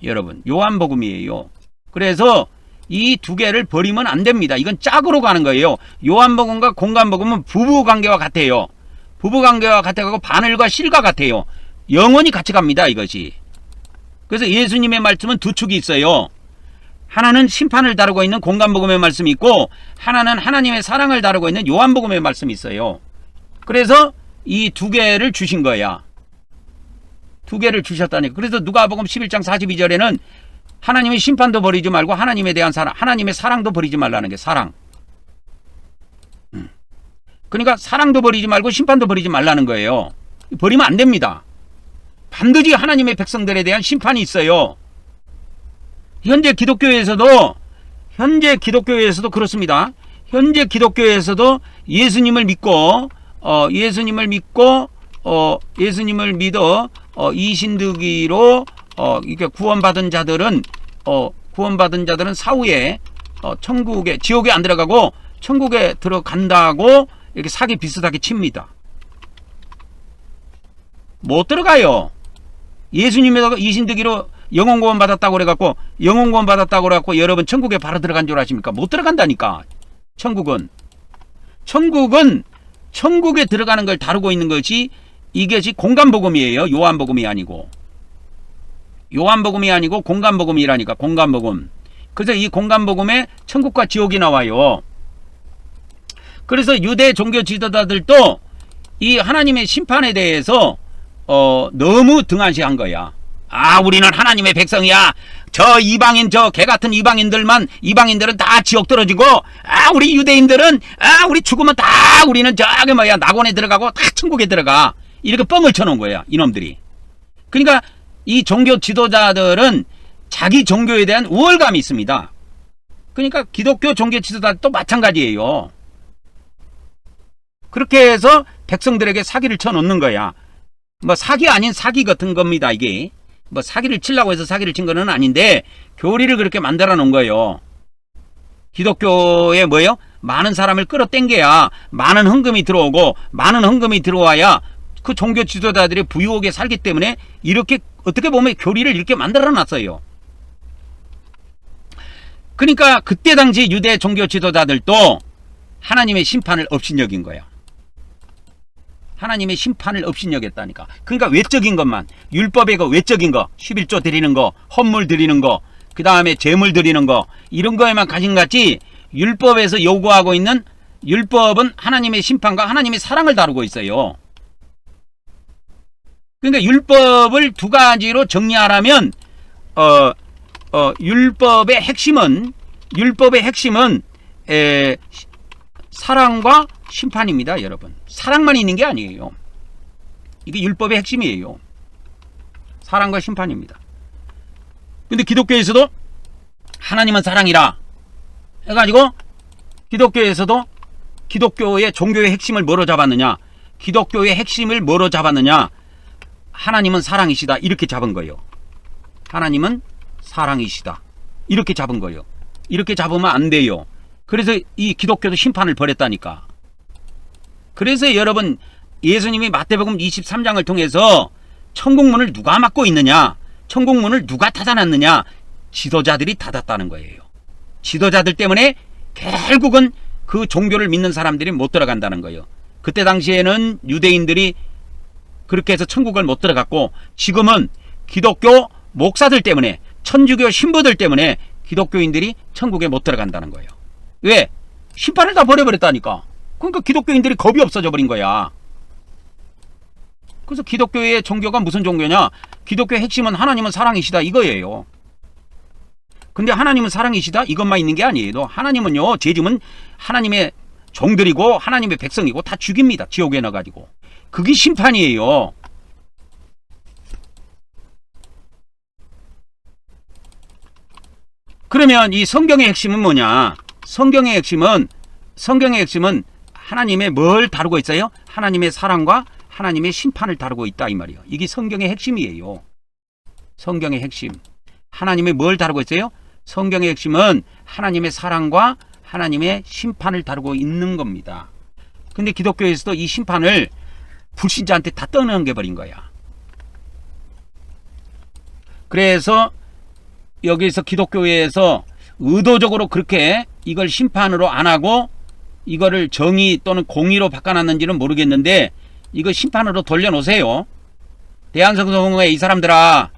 여러분 요한복음이에요. 그래서 이 두 개를 버리면 안 됩니다. 이건 짝으로 가는 거예요. 요한복음과 공간복음은 부부관계와 같아요. 부부관계와 같아가고 바늘과 실과 같아요. 영원히 같이 갑니다. 이것이. 그래서 예수님의 말씀은 두 축이 있어요. 하나는 심판을 다루고 있는 공간복음의 말씀이 있고 하나는 하나님의 사랑을 다루고 있는 요한복음의 말씀이 있어요. 그래서 이 두 개를 주신 거야. 두 개를 주셨다니까. 그래서 누가복음 11장 42절에는 하나님의 심판도 버리지 말고 하나님에 대한 사랑, 하나님의 사랑도 버리지 말라는 게 사랑. 그러니까 사랑도 버리지 말고 심판도 버리지 말라는 거예요. 버리면 안 됩니다. 반드시 하나님의 백성들에 대한 심판이 있어요. 현재 기독교에서도 그렇습니다. 현재 기독교에서도 예수님을 믿어 이신득이로 이렇게 구원받은 자들은 사후에 지옥에 안 들어가고 천국에 들어간다고 이렇게 사기 비슷하게 칩니다. 못 들어가요. 예수님에다가 이신득이로 영혼 구원 받았다고 그래갖고 여러분 천국에 바로 들어간 줄 아십니까? 못 들어간다니까. 천국에 들어가는 걸 다루고 있는 것이 이것이 공간복음이에요. 요한복음이 아니고 공간복음이라니까. 공간복음. 그래서 이 공간복음에 천국과 지옥이 나와요. 그래서 유대 종교 지도자들도 이 하나님의 심판에 대해서 너무 등한시한 거야. 아 우리는 하나님의 백성이야. 저 이방인 개같은 이방인들은 다 지옥 떨어지고 우리 유대인들은 우리 죽으면 다 우리는 낙원에 들어가고 다 천국에 들어가. 이렇게 뻥을 쳐놓은 거야 이놈들이. 그러니까 이 종교 지도자들은 자기 종교에 대한 우월감이 있습니다. 그러니까 기독교 종교 지도자도 마찬가지예요. 그렇게 해서 백성들에게 사기를 쳐놓는 거야. 뭐 사기 아닌 사기 같은 겁니다. 이게 뭐 사기를 치려고 해서 사기를 친 거는 아닌데 교리를 그렇게 만들어 놓은 거예요. 기독교에 많은 사람을 끌어당겨야 많은 헌금이 들어오고 많은 헌금이 들어와야 그 종교 지도자들이 부유하게 살기 때문에 이렇게 어떻게 보면 교리를 이렇게 만들어 놨어요. 그러니까 그때 당시 유대 종교 지도자들도 하나님의 심판을 업신여긴 거야. 하나님의 심판을 업신여겼다니까. 그러니까 외적인 것만, 율법의 그 외적인 거, 11조 드리는 거, 헌물 드리는 거, 그 다음에 제물 드리는 거, 이런 거에만 관심 갖지 율법에서 요구하고 있는 율법은 하나님의 심판과 하나님의 사랑을 다루고 있어요. 그러니까 율법을 두 가지로 정리하라면 율법의 핵심은 사랑과 심판입니다, 여러분. 사랑만 있는 게 아니에요. 이게 율법의 핵심이에요. 사랑과 심판입니다. 근데 기독교에서도 하나님은 사랑이라 해가지고 기독교에서도 기독교의 종교의 핵심을 뭐로 잡았느냐? 기독교의 핵심을 뭐로 잡았느냐? 하나님은 사랑이시다. 이렇게 잡은 거예요. 하나님은 사랑이시다. 이렇게 잡은 거예요. 이렇게 잡으면 안 돼요. 그래서 이 기독교도 심판을 벌였다니까. 그래서 여러분, 예수님이 마태복음 23장을 통해서 천국문을 누가 막고 있느냐? 천국문을 누가 닫아놨느냐? 지도자들이 닫았다는 거예요. 지도자들 때문에 결국은 그 종교를 믿는 사람들이 못 들어간다는 거예요. 그때 당시에는 유대인들이 그렇게 해서 천국을 못 들어갔고, 지금은 기독교 목사들 때문에, 천주교 신부들 때문에 기독교인들이 천국에 못 들어간다는 거예요. 왜? 심판을 다 버려버렸다니까. 그러니까 기독교인들이 겁이 없어져 버린 거야. 그래서 기독교의 종교가 무슨 종교냐? 기독교의 핵심은 하나님은 사랑이시다, 이거예요. 근데 하나님은 사랑이시다, 이것만 있는 게 아니에요. 하나님은요, 죄지면 하나님의 종들이고 하나님의 백성이고 다 죽입니다. 지옥에 넣어가지고. 그게 심판이에요. 그러면 이 성경의 핵심은 뭐냐? 성경의 핵심은 하나님의 뭘 다루고 있어요? 하나님의 사랑과 하나님의 심판을 다루고 있다, 이 말이에요. 이게 성경의 핵심이에요. 성경의 핵심. 하나님의 뭘 다루고 있어요? 성경의 핵심은 하나님의 사랑과 하나님의 심판을 다루고 있는 겁니다. 근데 기독교에서도 이 심판을 불신자한테 다 떠넘겨버린 거야. 그래서 여기서 기독교에서 의도적으로 그렇게 이걸 심판으로 안 하고 이거를 정의 또는 공의로 바꿔놨는지는 모르겠는데, 이거 심판으로 돌려놓으세요. 대한성서공회 이 사람들아,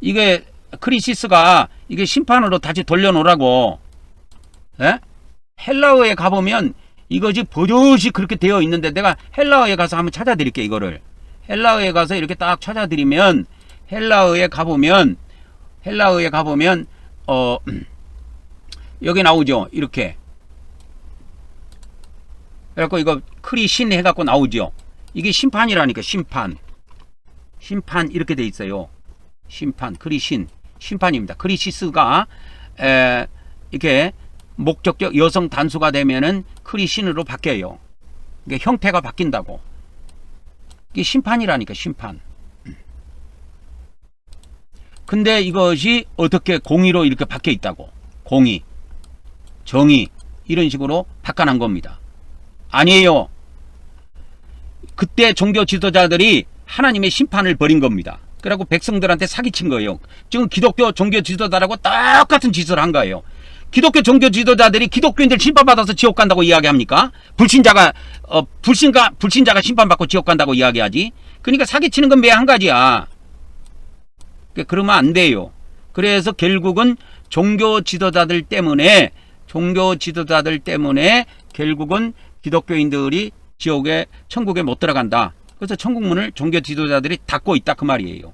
이게 크리시스가 이게 심판으로 다시 돌려놓으라고. 헬라어에 가보면 이것이 버젓이 그렇게 되어 있는데, 내가 헬라어에 가서 한번 찾아드릴게요. 이거를 헬라어에 가서 이렇게 딱 찾아드리면, 헬라어에 가보면 여기 나오죠. 이렇게 그래갖고 이거 크리신 해갖고 나오죠. 이게 심판이라니까. 심판 이렇게 돼 있어요. 심판, 크리신, 심판입니다. 크리시스가 이렇게 목적격 여성 단수가 되면은 크리신으로 바뀌어요. 이게 형태가 바뀐다고. 이게 심판이라니까. 심판. 근데 이것이 어떻게 공의로 이렇게 바뀌어 있다고. 공의, 정의, 이런 식으로 바꿔난 겁니다. 아니에요. 그때 종교 지도자들이 하나님의 심판을 벌인 겁니다. 그래갖고 백성들한테 사기친 거예요. 지금 기독교 종교 지도자들하고 똑같은 짓을 한 거예요. 기독교 종교 지도자들이 기독교인들 심판받아서 지옥 간다고 이야기합니까? 불신자가 심판받고 지옥 간다고 이야기하지. 그러니까 사기치는 건 매 한 가지야. 그러면 안 돼요. 그래서 결국은 종교 지도자들 때문에 결국은 기독교인들이 천국에 못 들어간다. 그래서 천국문을 종교 지도자들이 닫고 있다, 그 말이에요.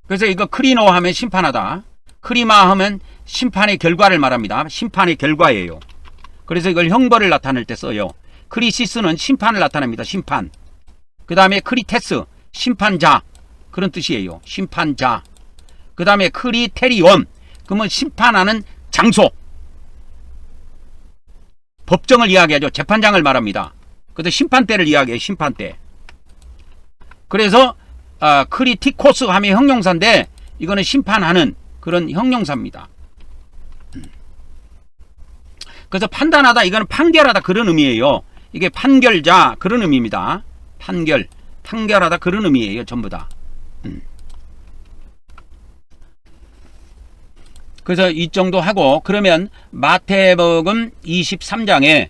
그래서 이거 크리노 하면 심판하다, 크리마 하면 심판의 결과를 말합니다. 심판의 결과예요. 그래서 이걸 형벌을 나타낼 때 써요. 크리시스는 심판을 나타냅니다. 심판. 그 다음에 크리테스, 심판자, 그런 뜻이에요. 심판자. 그 다음에 크리테리온, 그러면 심판하는 장소, 법정을 이야기하죠. 재판장을 말합니다. 그래서 심판대를 이야기해요. 심판대. 그래서 크리티코스 하면 형용사인데, 이거는 심판하는 그런 형용사입니다. 그래서 판단하다, 이거는 판결하다, 그런 의미예요. 이게 판결자, 그런 의미입니다. 판결하다, 그런 의미예요. 전부 다. 그래서 이 정도 하고, 그러면 마태복음 23장에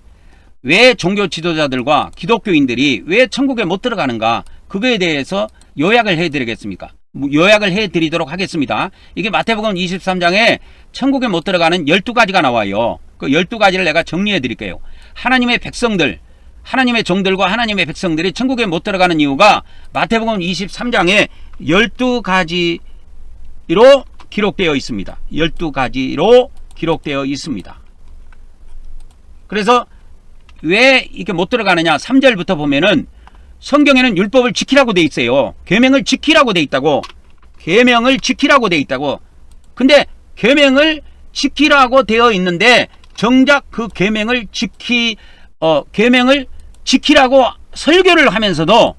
왜 종교 지도자들과 기독교인들이 왜 천국에 못 들어가는가, 그거에 대해서 요약을 해드리겠습니까? 요약을 해드리도록 하겠습니다. 이게 마태복음 23장에 천국에 못 들어가는 12가지가 나와요. 그 12가지를 내가 정리해 드릴게요. 하나님의 백성들, 하나님의 종들과 하나님의 백성들이 천국에 못 들어가는 이유가 마태복음 23장에 12가지로 기록되어 있습니다. 12가지로 기록되어 있습니다. 그래서 왜 이렇게 못 들어가느냐? 3절부터 보면은 성경에는 율법을 지키라고 돼 있어요. 계명을 지키라고 돼 있다고. 계명을 지키라고 돼 있다고. 근데 계명을 지키라고 되어 있는데 정작 그 계명을 지키라고 설교를 하면서도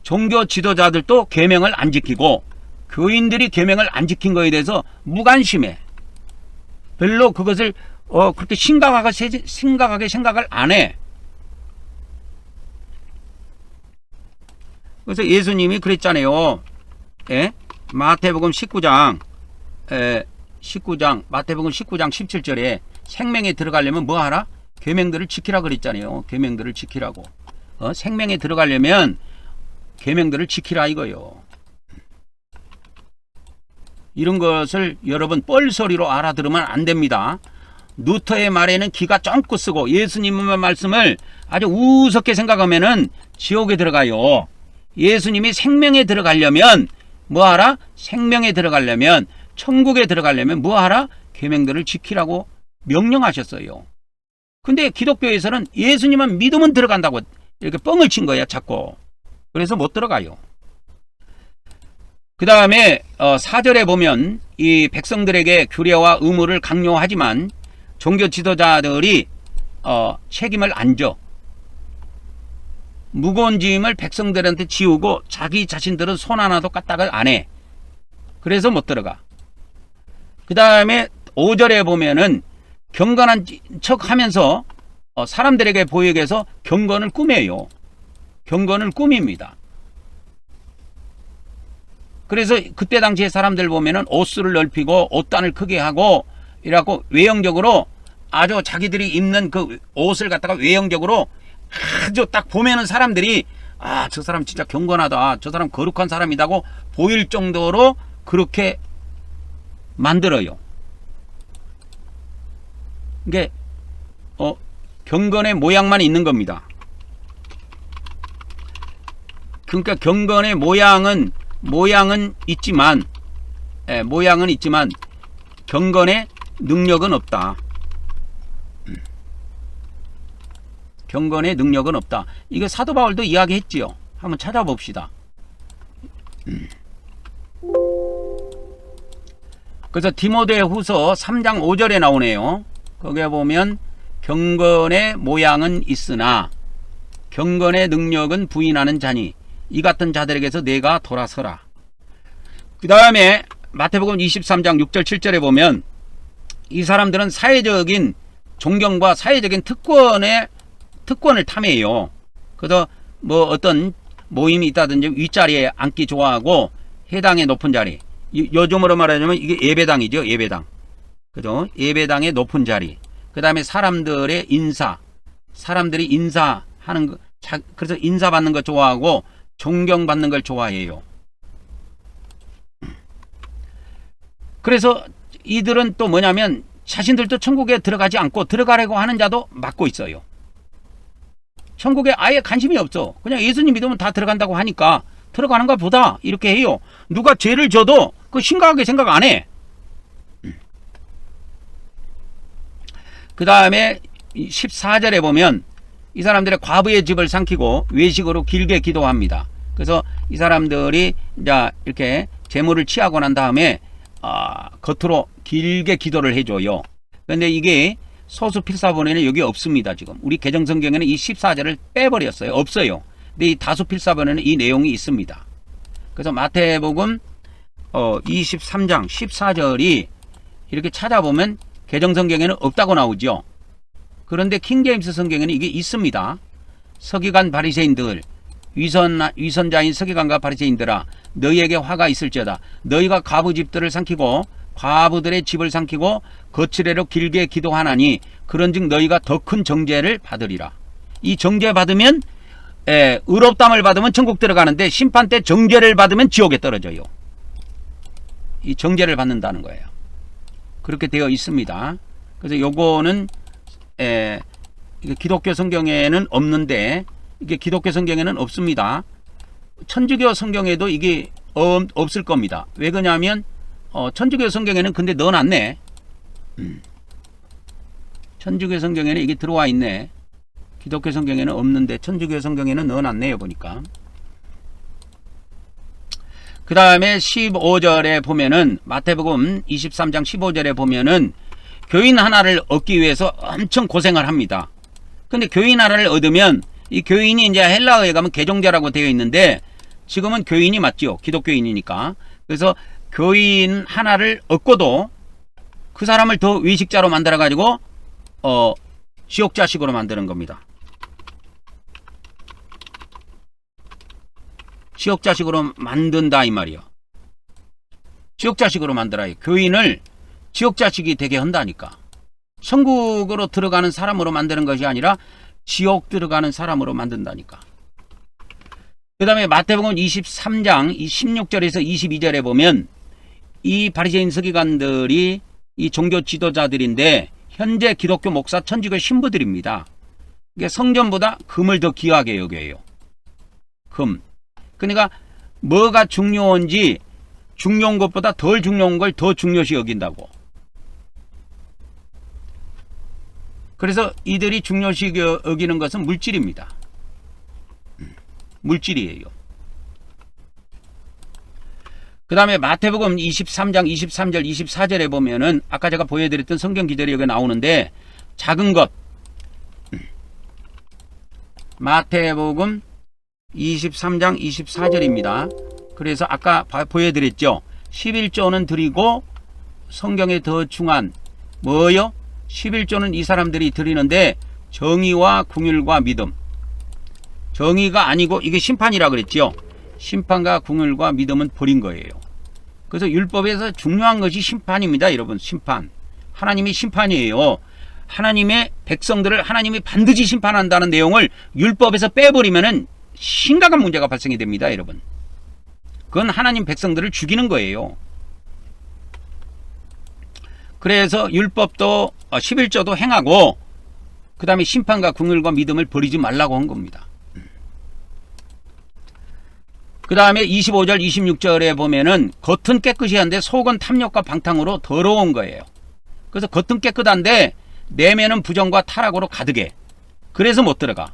종교 지도자들도 계명을 안 지키고 교인들이 계명을 안 지킨 거에 대해서 무관심해. 별로 그것을 그렇게 심각하게 생각을 안 해. 그래서 예수님이 그랬잖아요. 예? 마태복음 19장 마태복음 19장 17절에 생명에 들어가려면 뭐 하라? 계명들을 지키라 그랬잖아요. 계명들을 지키라고. 생명에 들어가려면 계명들을 지키라 이거요. 이런 것을 여러분 뻘소리로 알아들으면 안 됩니다. 루터의 말에는 기가 쫑긋 쓰고 예수님의 말씀을 아주 우습게 생각하면은 지옥에 들어가요. 예수님이 생명에 들어가려면 뭐 하라? 생명에 들어가려면, 천국에 들어가려면 뭐 하라? 계명들을 지키라고 명령하셨어요. 근데 기독교에서는 예수님만 믿으면 들어간다고 이렇게 뻥을 친 거야 자꾸. 그래서 못 들어가요. 그 다음에 4절에 보면 이 백성들에게 규례와 의무를 강요하지만 종교 지도자들이 책임을 안 져. 무거운 짐을 백성들한테 지우고 자기 자신들은 손 하나도 까딱을 안 해. 그래서 못 들어가. 그 다음에 5절에 보면은 경건한 척 하면서 사람들에게 보이게 해서 경건을 꾸며요. 경건을 꾸밉니다. 그래서 그때 당시에 사람들 보면은 옷수를 넓히고 옷단을 크게 하고 이라고 외형적으로 아주 자기들이 입는 그 옷을 갖다가 외형적으로 아주 딱 보면은 사람들이 저 사람 진짜 경건하다, 저 사람 거룩한 사람이다고 보일 정도로 그렇게 만들어요. 이게 경건의 모양만 있는 겁니다. 그러니까 경건의 모양은 있지만 경건의 능력은 없다. 경건의 능력은 없다. 이거 사도 바울도 이야기했지요. 한번 찾아봅시다. 그래서 디모데후서 3장 5절에 나오네요. 거기에 보면 경건의 모양은 있으나 경건의 능력은 부인하는 자니 이 같은 자들에게서 내가 돌아서라. 그 다음에 마태복음 23장 6절 7절에 보면 이 사람들은 사회적인 존경과 사회적인 특권을 탐해요. 그래서 뭐 어떤 모임이 있다든지 윗자리에 앉기 좋아하고 해당의 높은 자리, 요즘으로 말하자면 이게 예배당이죠. 예배당. 그죠? 예배당의 높은 자리. 그 다음에 사람들의 사람들이 인사하는 거, 그래서 인사받는 거 좋아하고 존경받는 걸 좋아해요. 그래서 이들은 또 뭐냐면 자신들도 천국에 들어가지 않고 들어가려고 하는 자도 맡고 있어요. 천국에 아예 관심이 없어. 그냥 예수님 믿으면 다 들어간다고 하니까 들어가는가 보다 이렇게 해요. 누가 죄를 져도 그 심각하게 생각 안 해. 그 다음에 14절에 보면 이 사람들의 과부의 집을 삼키고 외식으로 길게 기도합니다. 그래서 이 사람들이 이제 이렇게 재물을 취하고 난 다음에 겉으로 길게 기도를 해줘요. 그런데 이게 소수필사본에는 여기 없습니다. 지금 우리 개정성경에는 이 14절을 빼버렸어요. 없어요. 근데 이 다수필사본에는 이 내용이 있습니다. 그래서 마태복음 23장 14절이 이렇게 찾아보면 개정성경에는 없다고 나오죠. 그런데 킹제임스 성경에는 이게 있습니다. 서기관 바리새인들, 위선자인 서기관과 바리새인들아, 너희에게 화가 있을지어다. 너희가 과부집들을 삼키고 과부들의 집을 삼키고 거칠애로 길게 기도하나니 그런즉 너희가 더 큰 정죄를 받으리라. 이 정죄 받으면 의롭담을 받으면 천국 들어가는데 심판 때 정죄를 받으면 지옥에 떨어져요. 이 정죄를 받는다는 거예요. 그렇게 되어 있습니다. 그래서 요거는 기독교 성경에는 없는데, 이게 기독교 성경에는 없습니다. 천주교 성경에도 이게 없을 겁니다. 왜 그러냐면 천주교 성경에는 근데 넣어놨네. 천주교 성경에는 이게 들어와 있네. 기독교 성경에는 없는데 천주교 성경에는 넣어놨네요, 보니까. 그 다음에 15절에 보면은, 마태복음 23장 15절에 보면은 교인 하나를 얻기 위해서 엄청 고생을 합니다. 근데 교인 하나를 얻으면 이 교인이 이제 헬라어에 가면 개종자라고 되어 있는데 지금은 교인이 맞죠. 기독교인이니까. 그래서 교인 하나를 얻고도 그 사람을 더 외식자로 만들어 가지고 지옥 자식으로 만드는 겁니다. 지옥 자식으로 만든다 이 말이요. 지옥 자식으로 만들어요. 교인을 지옥 자식이 되게 한다니까. 천국으로 들어가는 사람으로 만드는 것이 아니라 지옥 들어가는 사람으로 만든다니까. 그 다음에 마태복음 23장 16절에서 22절에 보면 이 바리새인 서기관들이 이 종교 지도자들인데 현재 기독교 목사 천주교 신부들입니다. 이게 성전보다 금을 더 귀하게 여겨요. 금. 그러니까 뭐가 중요한지 중요한 것보다 덜 중요한 걸 더 중요시 여긴다고. 그래서 이들이 중요시 여기는 것은 물질입니다. 물질이에요. 그 다음에 마태복음 23장 23절 24절에 보면은 아까 제가 보여드렸던 성경 기절이 여기 나오는데 작은 것, 마태복음 23장 24절입니다. 그래서 아까 보여드렸죠. 11조는 드리고 성경에 더 중한 뭐요? 11조는 이 사람들이 드리는데 정의와 궁율과 믿음. 정의가 아니고 이게 심판이라 그랬죠. 심판과 궁율과 믿음은 버린 거예요. 그래서 율법에서 중요한 것이 심판입니다. 여러분, 심판. 하나님이 심판이에요. 하나님의 백성들을 하나님이 반드시 심판한다는 내용을 율법에서 빼버리면은 심각한 문제가 발생이 됩니다. 여러분, 그건 하나님 백성들을 죽이는 거예요. 그래서 율법도 11조도 행하고 그 다음에 심판과 궁율과 믿음을 버리지 말라고 한 겁니다. 그 다음에 25절 26절에 보면은 겉은 깨끗이 한데 속은 탐욕과 방탕으로 더러운 거예요. 그래서 겉은 깨끗한데 내면은 부정과 타락으로 가득해. 그래서 못 들어가.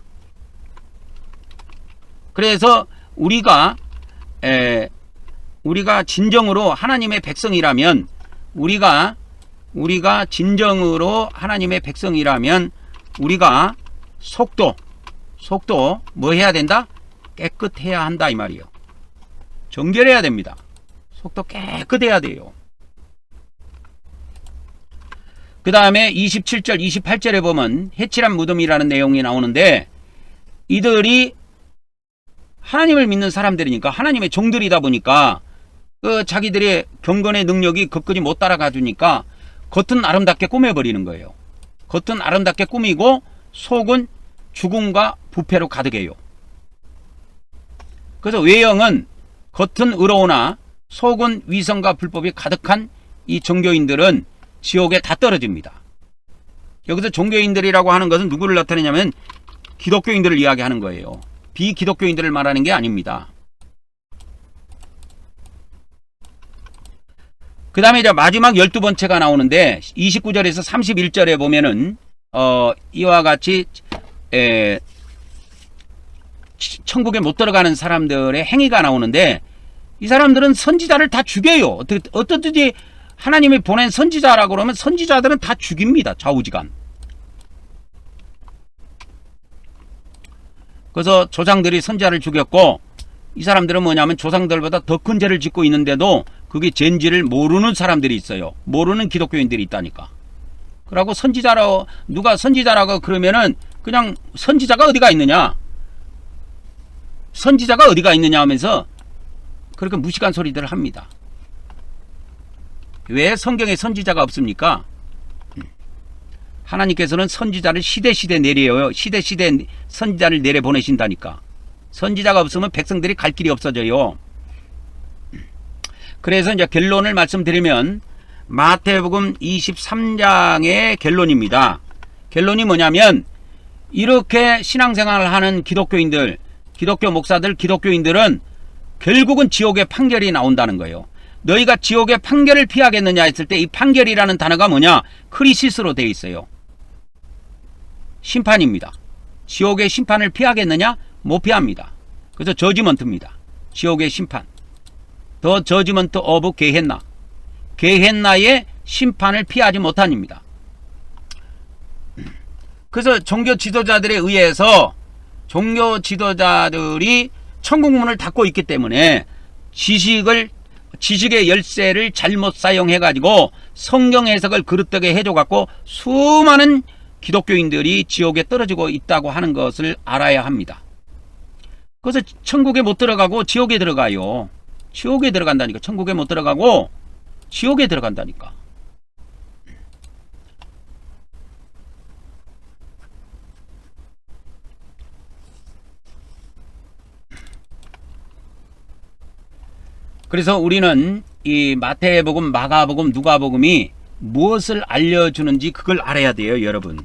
그래서 우리가 진정으로 하나님의 백성이라면 우리가 진정으로 하나님의 백성이라면 우리가 속도 뭐 해야 된다? 깨끗해야 한다 이 말이에요. 정결해야 됩니다. 속도 깨끗해야 돼요. 그 다음에 27절 28절에 보면 해칠한 무덤이라는 내용이 나오는데 이들이 하나님을 믿는 사람들이니까 하나님의 종들이다 보니까 자기들의 경건의 능력이 끝까지 못 따라가 주니까 겉은 아름답게 꾸며버리는 거예요. 겉은 아름답게 꾸미고 속은 죽음과 부패로 가득해요. 그래서 외형은 겉은 의로우나 속은 위선과 불법이 가득한 이 종교인들은 지옥에 다 떨어집니다. 여기서 종교인들이라고 하는 것은 누구를 나타내냐면 기독교인들을 이야기하는 거예요. 비기독교인들을 말하는 게 아닙니다. 그 다음에 이제 마지막 12번째가 나오는데 29절에서 31절에 보면은 이와 같이 천국에 못 들어가는 사람들의 행위가 나오는데 이 사람들은 선지자를 다 죽여요. 어떻든지 하나님이 보낸 선지자라고 그러면 선지자들은 다 죽입니다. 좌우지간. 그래서 조상들이 선지자를 죽였고 이 사람들은 뭐냐면 조상들보다 더 큰 죄를 짓고 있는데도 그게 죄인지를 모르는 사람들이 있어요. 모르는 기독교인들이 있다니까. 그러고 누가 선지자라고 그러면은 그냥 선지자가 어디가 있느냐 하면서 그렇게 무식한 소리들을 합니다. 왜 성경에 선지자가 없습니까? 하나님께서는 선지자를 시대시대 내려요. 시대시대 선지자를 내려보내신다니까. 선지자가 없으면 백성들이 갈 길이 없어져요. 그래서 이제 결론을 말씀드리면 마태복음 23장의 결론입니다. 결론이 뭐냐면 이렇게 신앙생활을 하는 기독교인들, 기독교 목사들, 기독교인들은 결국은 지옥의 판결이 나온다는 거예요. 너희가 지옥의 판결을 피하겠느냐 했을 때 이 판결이라는 단어가 뭐냐? 크리시스로 되어 있어요. 심판입니다. 지옥의 심판을 피하겠느냐? 못 피합니다. 그래서 저지먼트입니다. 지옥의 심판. 더 저지먼트 오브 게헨나. 게헨나의 심판을 피하지 못한입니다. 그래서 종교 지도자들에 의해서 종교 지도자들이 천국문을 닫고 있기 때문에 지식의 열쇠를 잘못 사용해 가지고 성경 해석을 그릇되게 해줘 갖고 수많은 기독교인들이 지옥에 떨어지고 있다고 하는 것을 알아야 합니다. 그래서 천국에 못 들어가고 지옥에 들어가요. 지옥에 들어간다니까. 천국에 못 들어가고 지옥에 들어간다니까. 그래서 우리는 이 마태복음, 마가복음, 누가복음이 무엇을 알려주는지 그걸 알아야 돼요, 여러분.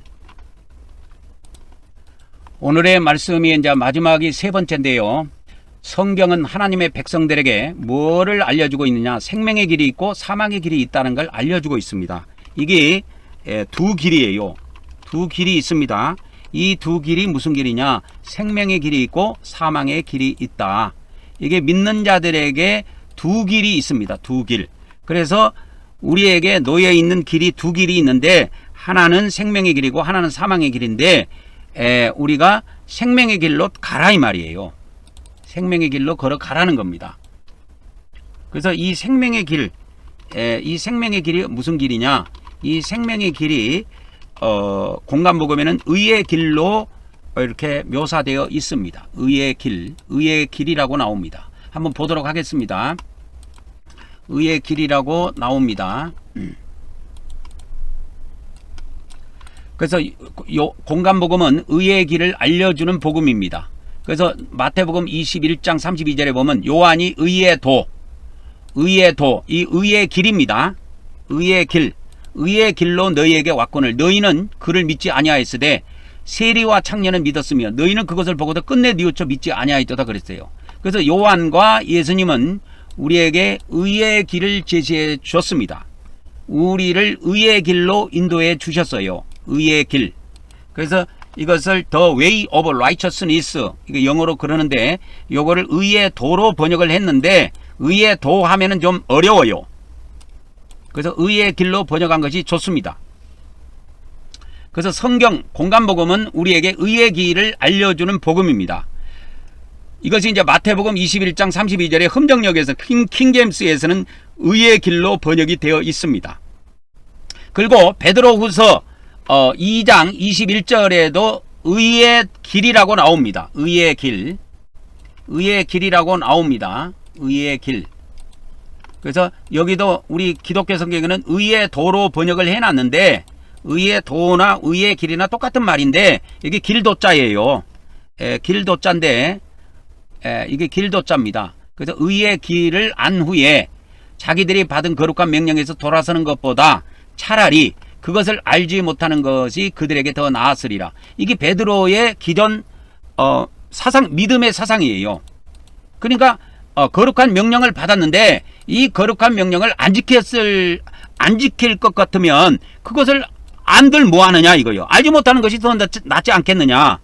오늘의 말씀이 이제 마지막이 세 번째인데요. 성경은 하나님의 백성들에게 뭐를 알려주고 있느냐? 생명의 길이 있고 사망의 길이 있다는 걸 알려주고 있습니다. 이게 두 길이에요. 두 길이 있습니다. 이 두 길이 무슨 길이냐? 생명의 길이 있고 사망의 길이 있다. 이게 믿는 자들에게 두 길이 있습니다. 두 길. 그래서 우리에게 놓여 있는 길이 두 길이 있는데 하나는 생명의 길이고 하나는 사망의 길인데 우리가 생명의 길로 가라 이 말이에요. 생명의 길로 걸어가라는 겁니다. 그래서 이 생명의 길, 이 생명의 길이 무슨 길이냐? 이 생명의 길이 공간복음에는 의의 길로 이렇게 묘사되어 있습니다. 의의 길, 의의 길이라고 나옵니다. 한번 보도록 하겠습니다. 의의 길이라고 나옵니다. 그래서 공간복음은 의의 길을 알려주는 복음입니다. 그래서 마태복음 21장 32절에 보면 요한이 의의 도, 이 의의 길입니다. 의의 길, 의의 길로 너희에게 왔거늘 너희는 그를 믿지 아니하였으되 세리와 창녀는 믿었으며 너희는 그것을 보고도 끝내 뉘우쳐 믿지 아니하였도다 그랬어요. 그래서 요한과 예수님은 우리에게 의의 길을 제시해 주셨습니다. 우리를 의의 길로 인도해 주셨어요. 의의 길. 그래서 이것을 The Way of Righteousness, 이거 영어로 그러는데 요거를 의의 도로 번역을 했는데 의의 도 하면은 좀 어려워요. 그래서 의의 길로 번역한 것이 좋습니다. 그래서 성경 공간복음은 우리에게 의의 길을 알려주는 복음입니다. 이것이 이제 마태복음 21장 32절의 흠정역에서 킹제임스에서는 의의 길로 번역이 되어 있습니다. 그리고 베드로후서 2장 21절에도 의의 길이라고 나옵니다. 의의 길, 의의 길이라고 나옵니다. 의의 길. 그래서 여기도 우리 기독교 성경에는 의의 도로 번역을 해놨는데 의의 도나 의의 길이나 똑같은 말인데 이게 길도자예요. 길도자인데 이게 길도자입니다. 그래서 의의 길을 안 후에 자기들이 받은 거룩한 명령에서 돌아서는 것보다 차라리 그것을 알지 못하는 것이 그들에게 더 나았으리라. 이게 베드로의 기존 사상, 믿음의 사상이에요. 그러니까 거룩한 명령을 받았는데 이 거룩한 명령을 안 지킬 것 같으면 그것을 안들 뭐 하느냐 이거요. 알지 못하는 것이 더 낫지 않겠느냐.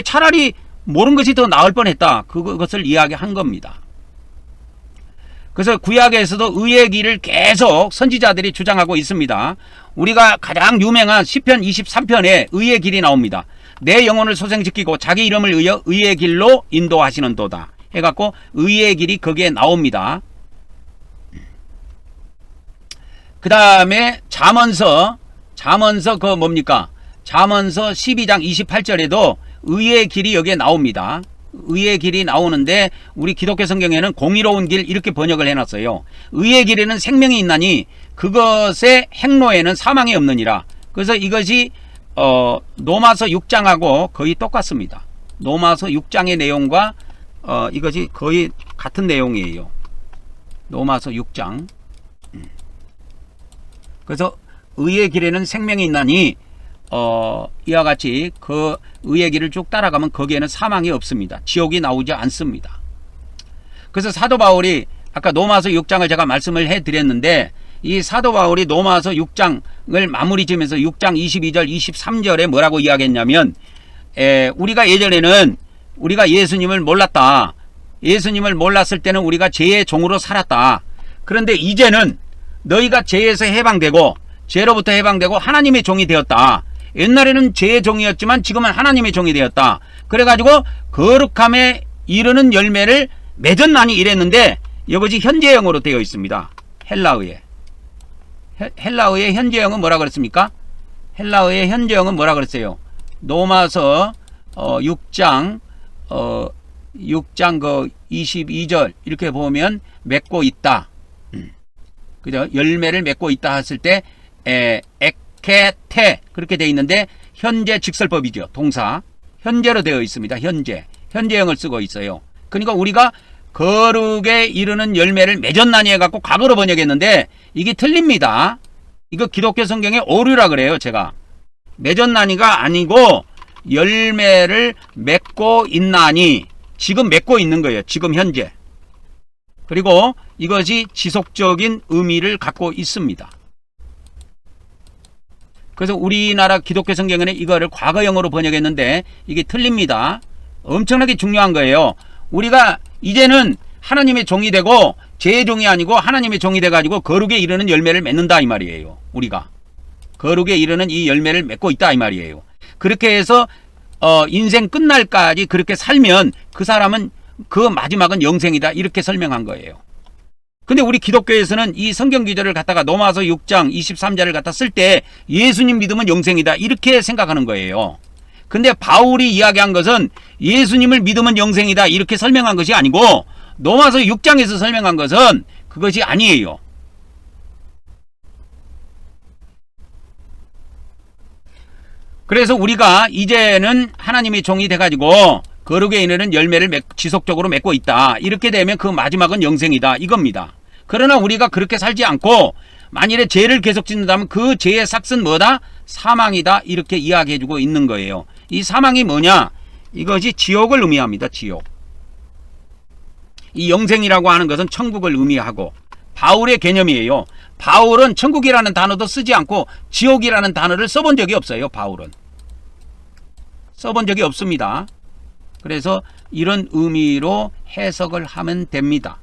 차라리 모르는 것이 더 나을 뻔했다. 그것을 이야기한 겁니다. 그래서 구약에서도 의의 길을 계속 선지자들이 주장하고 있습니다. 우리가 가장 유명한 시편 23편에 의의 길이 나옵니다. 내 영혼을 소생시키고 자기 이름을 위하여 의의 길로 인도하시는 도다 해갖고 의의 길이 거기에 나옵니다. 그 다음에 잠언서 그 뭡니까? 잠언서 12장 28절에도 의의 길이 여기에 나옵니다. 의의 길이 나오는데 우리 기독교 성경에는 공의로운 길 이렇게 번역을 해놨어요. 의의 길에는 생명이 있나니 그것의 행로에는 사망이 없느니라. 그래서 이것이 로마서 6장하고 거의 똑같습니다. 로마서 6장의 내용과 이것이 거의 같은 내용이에요. 로마서 6장. 그래서 의의 길에는 생명이 있나니 이와 같이 그 의의 길을 쭉 따라가면 거기에는 사망이 없습니다. 지옥이 나오지 않습니다. 그래서 사도 바울이 아까 로마서 6장을 제가 말씀을 해드렸는데, 이 사도 바울이 로마서 6장을 마무리 지으면서 6장 22절 23절에 뭐라고 이야기했냐면, 우리가 예전에는 우리가 예수님을 몰랐다. 예수님을 몰랐을 때는 우리가 죄의 종으로 살았다. 그런데 이제는 너희가 죄에서 해방되고 죄로부터 해방되고 하나님의 종이 되었다. 옛날에는 죄의 종이었지만 지금은 하나님의 종이 되었다. 그래가지고 거룩함에 이르는 열매를 맺었나니 이랬는데, 이것이 현재형으로 되어 있습니다. 헬라어의 현재형은 뭐라 그랬습니까? 헬라어의 현재형은 뭐라 그랬어요? 로마서 6장 그 22절 이렇게 보면 맺고 있다. 그죠? 열매를 맺고 있다 했을 때 에케테 그렇게 되어 있는데, 현재 직설법이죠. 동사 현재로 되어 있습니다. 현재형을 쓰고 있어요. 그러니까 우리가 거룩에 이르는 열매를 맺었나니 해갖고 과거로 번역했는데 이게 틀립니다. 이거 기독교 성경의 오류라 그래요. 제가 맺었나니가 아니고 열매를 맺고 있나니, 지금 맺고 있는 거예요. 지금 현재. 그리고 이것이 지속적인 의미를 갖고 있습니다. 그래서 우리나라 기독교 성경에는 이거를 과거형으로 번역했는데 이게 틀립니다. 엄청나게 중요한 거예요. 우리가 이제는 하나님의 종이 되고 죄의 종이 아니고 하나님의 종이 돼가지고 거룩에 이르는 열매를 맺는다 이 말이에요. 우리가 거룩에 이르는 이 열매를 맺고 있다 이 말이에요. 그렇게 해서 인생 끝날까지 그렇게 살면 그 사람은 그 마지막은 영생이다 이렇게 설명한 거예요. 근데 우리 기독교에서는 이 성경 기절을 갖다가 로마서 6장 23절을 갖다 쓸 때 예수님 믿으면 영생이다 이렇게 생각하는 거예요. 근데 바울이 이야기한 것은 예수님을 믿으면 영생이다 이렇게 설명한 것이 아니고, 로마서 6장에서 설명한 것은 그것이 아니에요. 그래서 우리가 이제는 하나님의 종이 돼가지고 거룩에 이르는 열매를 지속적으로 맺고 있다. 이렇게 되면 그 마지막은 영생이다 이겁니다. 그러나 우리가 그렇게 살지 않고 만일에 죄를 계속 짓는다면 그 죄의 삭은 뭐다? 사망이다 이렇게 이야기해주고 있는 거예요. 이 사망이 뭐냐? 이것이 지옥을 의미합니다. 지옥. 이 영생이라고 하는 것은 천국을 의미하고, 바울의 개념이에요. 바울은 천국이라는 단어도 쓰지 않고 지옥이라는 단어를 써본 적이 없어요. 바울은 써본 적이 없습니다. 그래서 이런 의미로 해석을 하면 됩니다.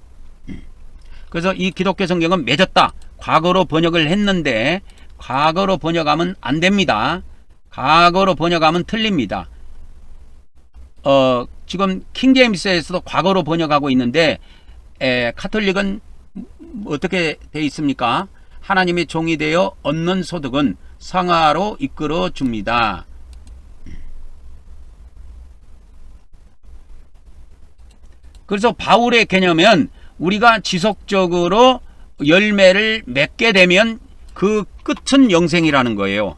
그래서 이 기독교 성경은 맺었다 과거로 번역을 했는데, 과거로 번역하면 안 됩니다. 과거로 번역하면 틀립니다. 지금 킹제임스에서도 과거로 번역하고 있는데, 카톨릭은 어떻게 되어 있습니까? 하나님의 종이 되어 얻는 소득은 성화로 이끌어 줍니다. 그래서 바울의 개념은 우리가 지속적으로 열매를 맺게 되면 그 끝은 영생이라는 거예요.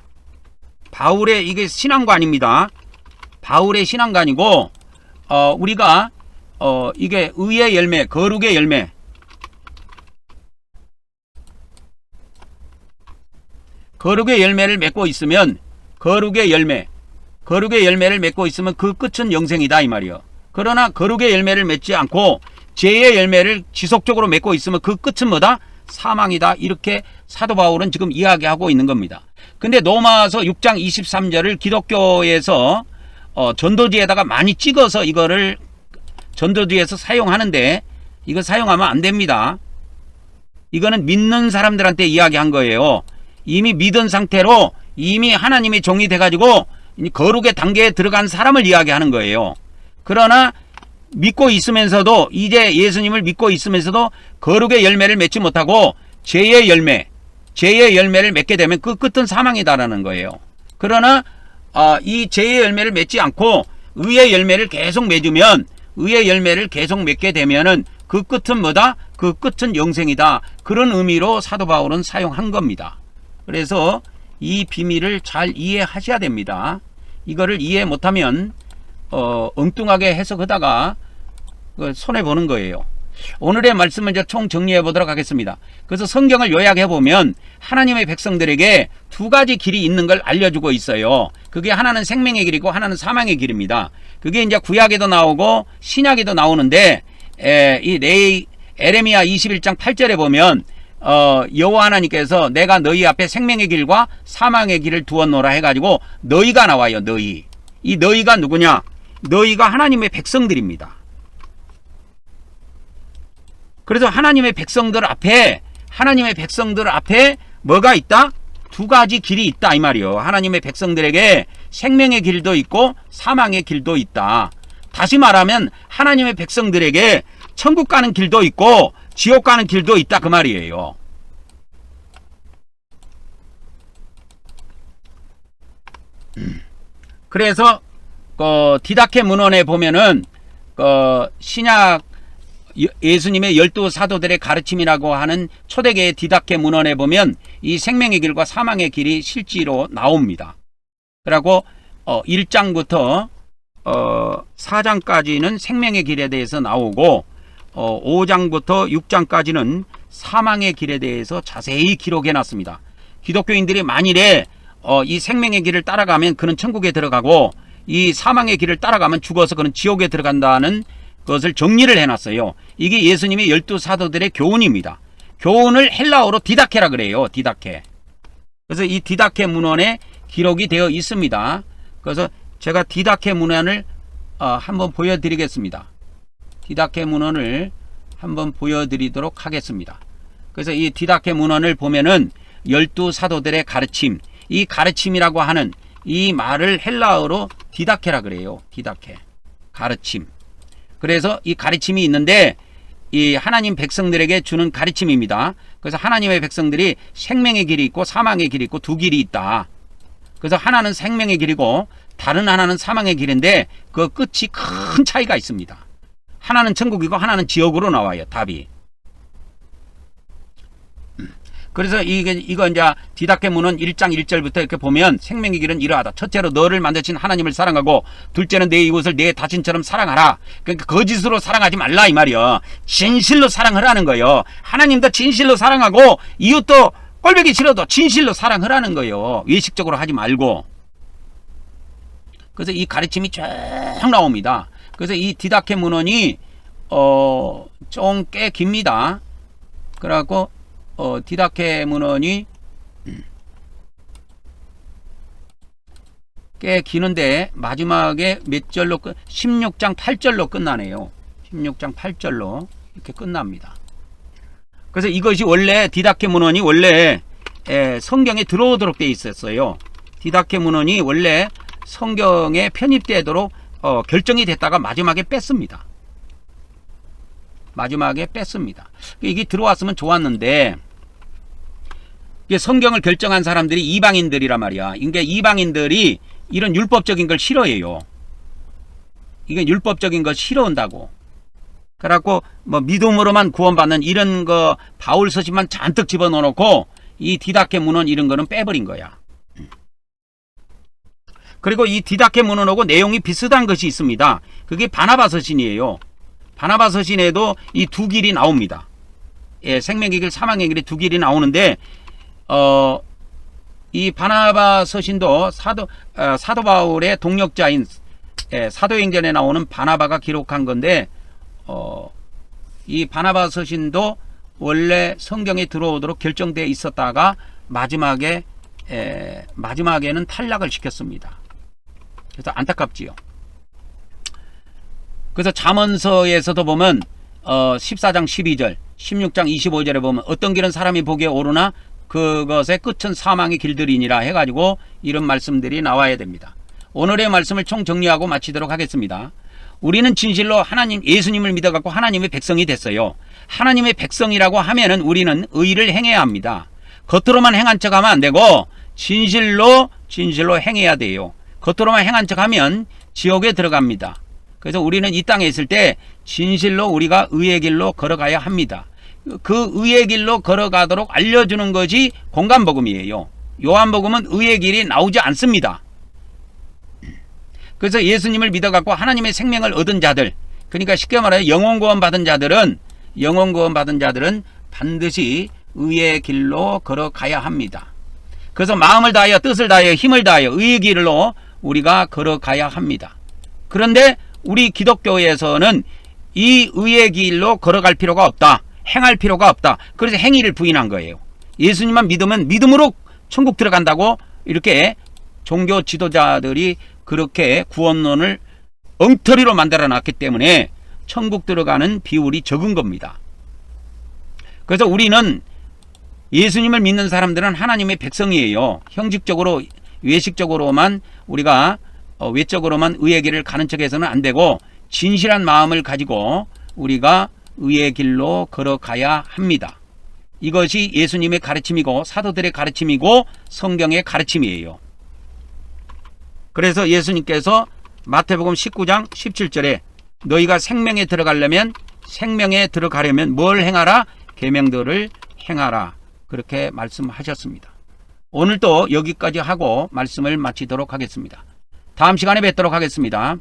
바울의 이게 신앙관입니다. 바울의 신앙관이고, 우리가 이게 의의 열매, 거룩의 열매, 거룩의 열매를 맺고 있으면 거룩의 열매를 맺고 있으면 그 끝은 영생이다 이 말이요. 그러나 거룩의 열매를 맺지 않고 죄의 열매를 지속적으로 맺고 있으면 그 끝은 뭐다? 사망이다. 이렇게 사도 바울은 지금 이야기하고 있는 겁니다. 근데 로마서 6장 23절을 기독교에서 전도지에다가 많이 찍어서 이거를 전도지에서 사용하는데, 이거 사용하면 안 됩니다. 이거는 믿는 사람들한테 이야기한 거예요. 이미 믿은 상태로 이미 하나님의 종이 돼가지고 거룩의 단계에 들어간 사람을 이야기하는 거예요. 그러나 믿고 있으면서도, 이제 예수님을 믿고 있으면서도 거룩의 열매를 맺지 못하고 죄의 열매를 맺게 되면 그 끝은 사망이다라는 거예요. 그러나 이 죄의 열매를 맺지 않고 의의 열매를 계속 맺으면, 의의 열매를 계속 맺게 되면은 그 끝은 뭐다? 그 끝은 영생이다. 그런 의미로 사도 바울은 사용한 겁니다. 그래서 이 비밀을 잘 이해하셔야 됩니다. 이거를 이해 못하면 엉뚱하게 해석하다가 손해보는 거예요. 오늘의 말씀을 이제 총 정리해 보도록 하겠습니다. 그래서 성경을 요약해 보면 하나님의 백성들에게 두 가지 길이 있는 걸 알려주고 있어요. 그게 하나는 생명의 길이고 하나는 사망의 길입니다. 그게 이제 구약에도 나오고 신약에도 나오는데 이 에레미야 21장 8절에 보면 여호와 하나님께서 내가 너희 앞에 생명의 길과 사망의 길을 두었노라 해가지고 너희가 나와요. 너희. 이 너희가 누구냐? 너희가 하나님의 백성들입니다. 그래서 하나님의 백성들 앞에 뭐가 있다? 두 가지 길이 있다 이 말이요. 하나님의 백성들에게 생명의 길도 있고 사망의 길도 있다. 다시 말하면 하나님의 백성들에게 천국 가는 길도 있고 지옥 가는 길도 있다 그 말이에요. 그래서 디다케 문헌에 보면은 신약 예수님의 12사도들의 가르침이라고 하는 초대계의 디다케 문헌에 보면 이 생명의 길과 사망의 길이 실제로 나옵니다. 그리고 1장부터 4장까지는 생명의 길에 대해서 나오고 5장부터 6장까지는 사망의 길에 대해서 자세히 기록해 놨습니다. 기독교인들이 만일에 이 생명의 길을 따라가면 그는 천국에 들어가고 이 사망의 길을 따라가면 죽어서 그는 지옥에 들어간다는 그것을 정리를 해놨어요. 이게 예수님의 12사도들의 교훈입니다. 교훈을 헬라어로 디다케라 그래요. 디다케. 그래서 이 디다케 문헌에 기록이 되어 있습니다. 그래서 제가 디다케 문헌을 한번 보여드리겠습니다. 디다케 문헌을 한번 보여드리도록 하겠습니다. 그래서 이 디다케 문헌을 보면은 12사도들의 가르침, 이 가르침이라고 하는 이 말을 헬라어로 디다케라 그래요. 디다케. 가르침. 그래서 이 가르침이 있는데 이 하나님 백성들에게 주는 가르침입니다. 그래서 하나님의 백성들이 생명의 길이 있고 사망의 길이 있고 두 길이 있다. 그래서 하나는 생명의 길이고 다른 하나는 사망의 길인데 그 끝이 큰 차이가 있습니다. 하나는 천국이고 하나는 지옥으로 나와요. 답이. 그래서 이거 이제 디다케 문헌 1장 1절부터 이렇게 보면 생명의 길은 이러하다. 첫째로 너를 만드신 하나님을 사랑하고 둘째는 내 이웃을 내 자신처럼 사랑하라. 그러니까 거짓으로 사랑하지 말라 이 말이야. 진실로 사랑하라는 거예요. 하나님도 진실로 사랑하고 이웃도 꼴보기 싫어도 진실로 사랑하라는 거예요. 외식적으로 하지 말고. 그래서 이 가르침이 쭉 나옵니다. 그래서 이 디다케 문헌이 좀 꽤 깁니다. 그래갖고 디다케 문헌이 꽤 기는데 마지막에 몇 절로 16장 8절로 끝나네요. 16장 8절로 이렇게 끝납니다. 그래서 이것이 원래 디다케 문헌이 원래 성경에 들어오도록 돼 있었어요. 디다케 문헌이 원래 성경에 편입되도록 결정이 됐다가 마지막에 뺐습니다. 마지막에 뺐습니다. 이게 들어왔으면 좋았는데 이게 성경을 결정한 사람들이 이방인들이란 말이야. 그러니까 이방인들이 이런 율법적인 걸 싫어해요. 이게 율법적인 걸 싫어한다고. 그래갖고 뭐 믿음으로만 구원받는 이런 거 바울 서신만 잔뜩 집어넣어놓고 이 디다케 문헌 이런 거는 빼버린 거야. 그리고 이 디다케 문헌하고 내용이 비슷한 것이 있습니다. 그게 바나바 서신이에요. 바나바 서신에도 이 두 길이 나옵니다. 생명의 길, 사망의 길이 두 길이 나오는데 이 바나바 서신도 사도 바울의 동역자인 사도행전에 나오는 바나바가 기록한 건데 이 바나바 서신도 원래 성경에 들어오도록 결정되어 있었다가 마지막에는 탈락을 시켰습니다. 그래서 안타깝지요. 그래서 잠언서에서도 보면 14장 12절 16장 25절에 보면 어떤 길은 사람이 보기에 오르나 그것의 끝은 사망의 길들이니라 해가지고 이런 말씀들이 나와야 됩니다. 오늘의 말씀을 총정리하고 마치도록 하겠습니다. 우리는 진실로 하나님 예수님을 믿어갖고 하나님의 백성이 됐어요. 하나님의 백성이라고 하면은 우리는 의를 행해야 합니다. 겉으로만 행한 척하면 안 되고 진실로 행해야 돼요. 겉으로만 행한 척하면 지옥에 들어갑니다. 그래서 우리는 이 땅에 있을 때 진실로 우리가 의의 길로 걸어가야 합니다. 그 의의 길로 걸어가도록 알려주는 것이 공간복음이에요. 요한복음은 의의 길이 나오지 않습니다. 그래서 예수님을 믿어갖고 하나님의 생명을 얻은 자들, 그러니까 쉽게 말하여 영혼 구원 받은 자들은 반드시 의의 길로 걸어가야 합니다. 그래서 마음을 다하여 뜻을 다하여 힘을 다하여 의의 길로 우리가 걸어가야 합니다. 그런데 우리 기독교에서는 이 의의 길로 걸어갈 필요가 없다. 행할 필요가 없다. 그래서 행위를 부인한 거예요. 예수님만 믿으면 믿음으로 천국 들어간다고 이렇게 종교 지도자들이 그렇게 구원론을 엉터리로 만들어 놨기 때문에 천국 들어가는 비율이 적은 겁니다. 그래서 우리는 예수님을 믿는 사람들은 하나님의 백성이에요. 형식적으로 외식적으로만 우리가 외적으로만 의의 길을 가는 척해서는 안 되고 진실한 마음을 가지고 우리가 의의 길로 걸어가야 합니다. 이것이 예수님의 가르침이고 사도들의 가르침이고 성경의 가르침이에요. 그래서 예수님께서 마태복음 19장 17절에 너희가 생명에 들어가려면 뭘 행하라? 계명들을 행하라. 그렇게 말씀하셨습니다. 오늘도 여기까지 하고 말씀을 마치도록 하겠습니다. 다음 시간에 뵙도록 하겠습니다.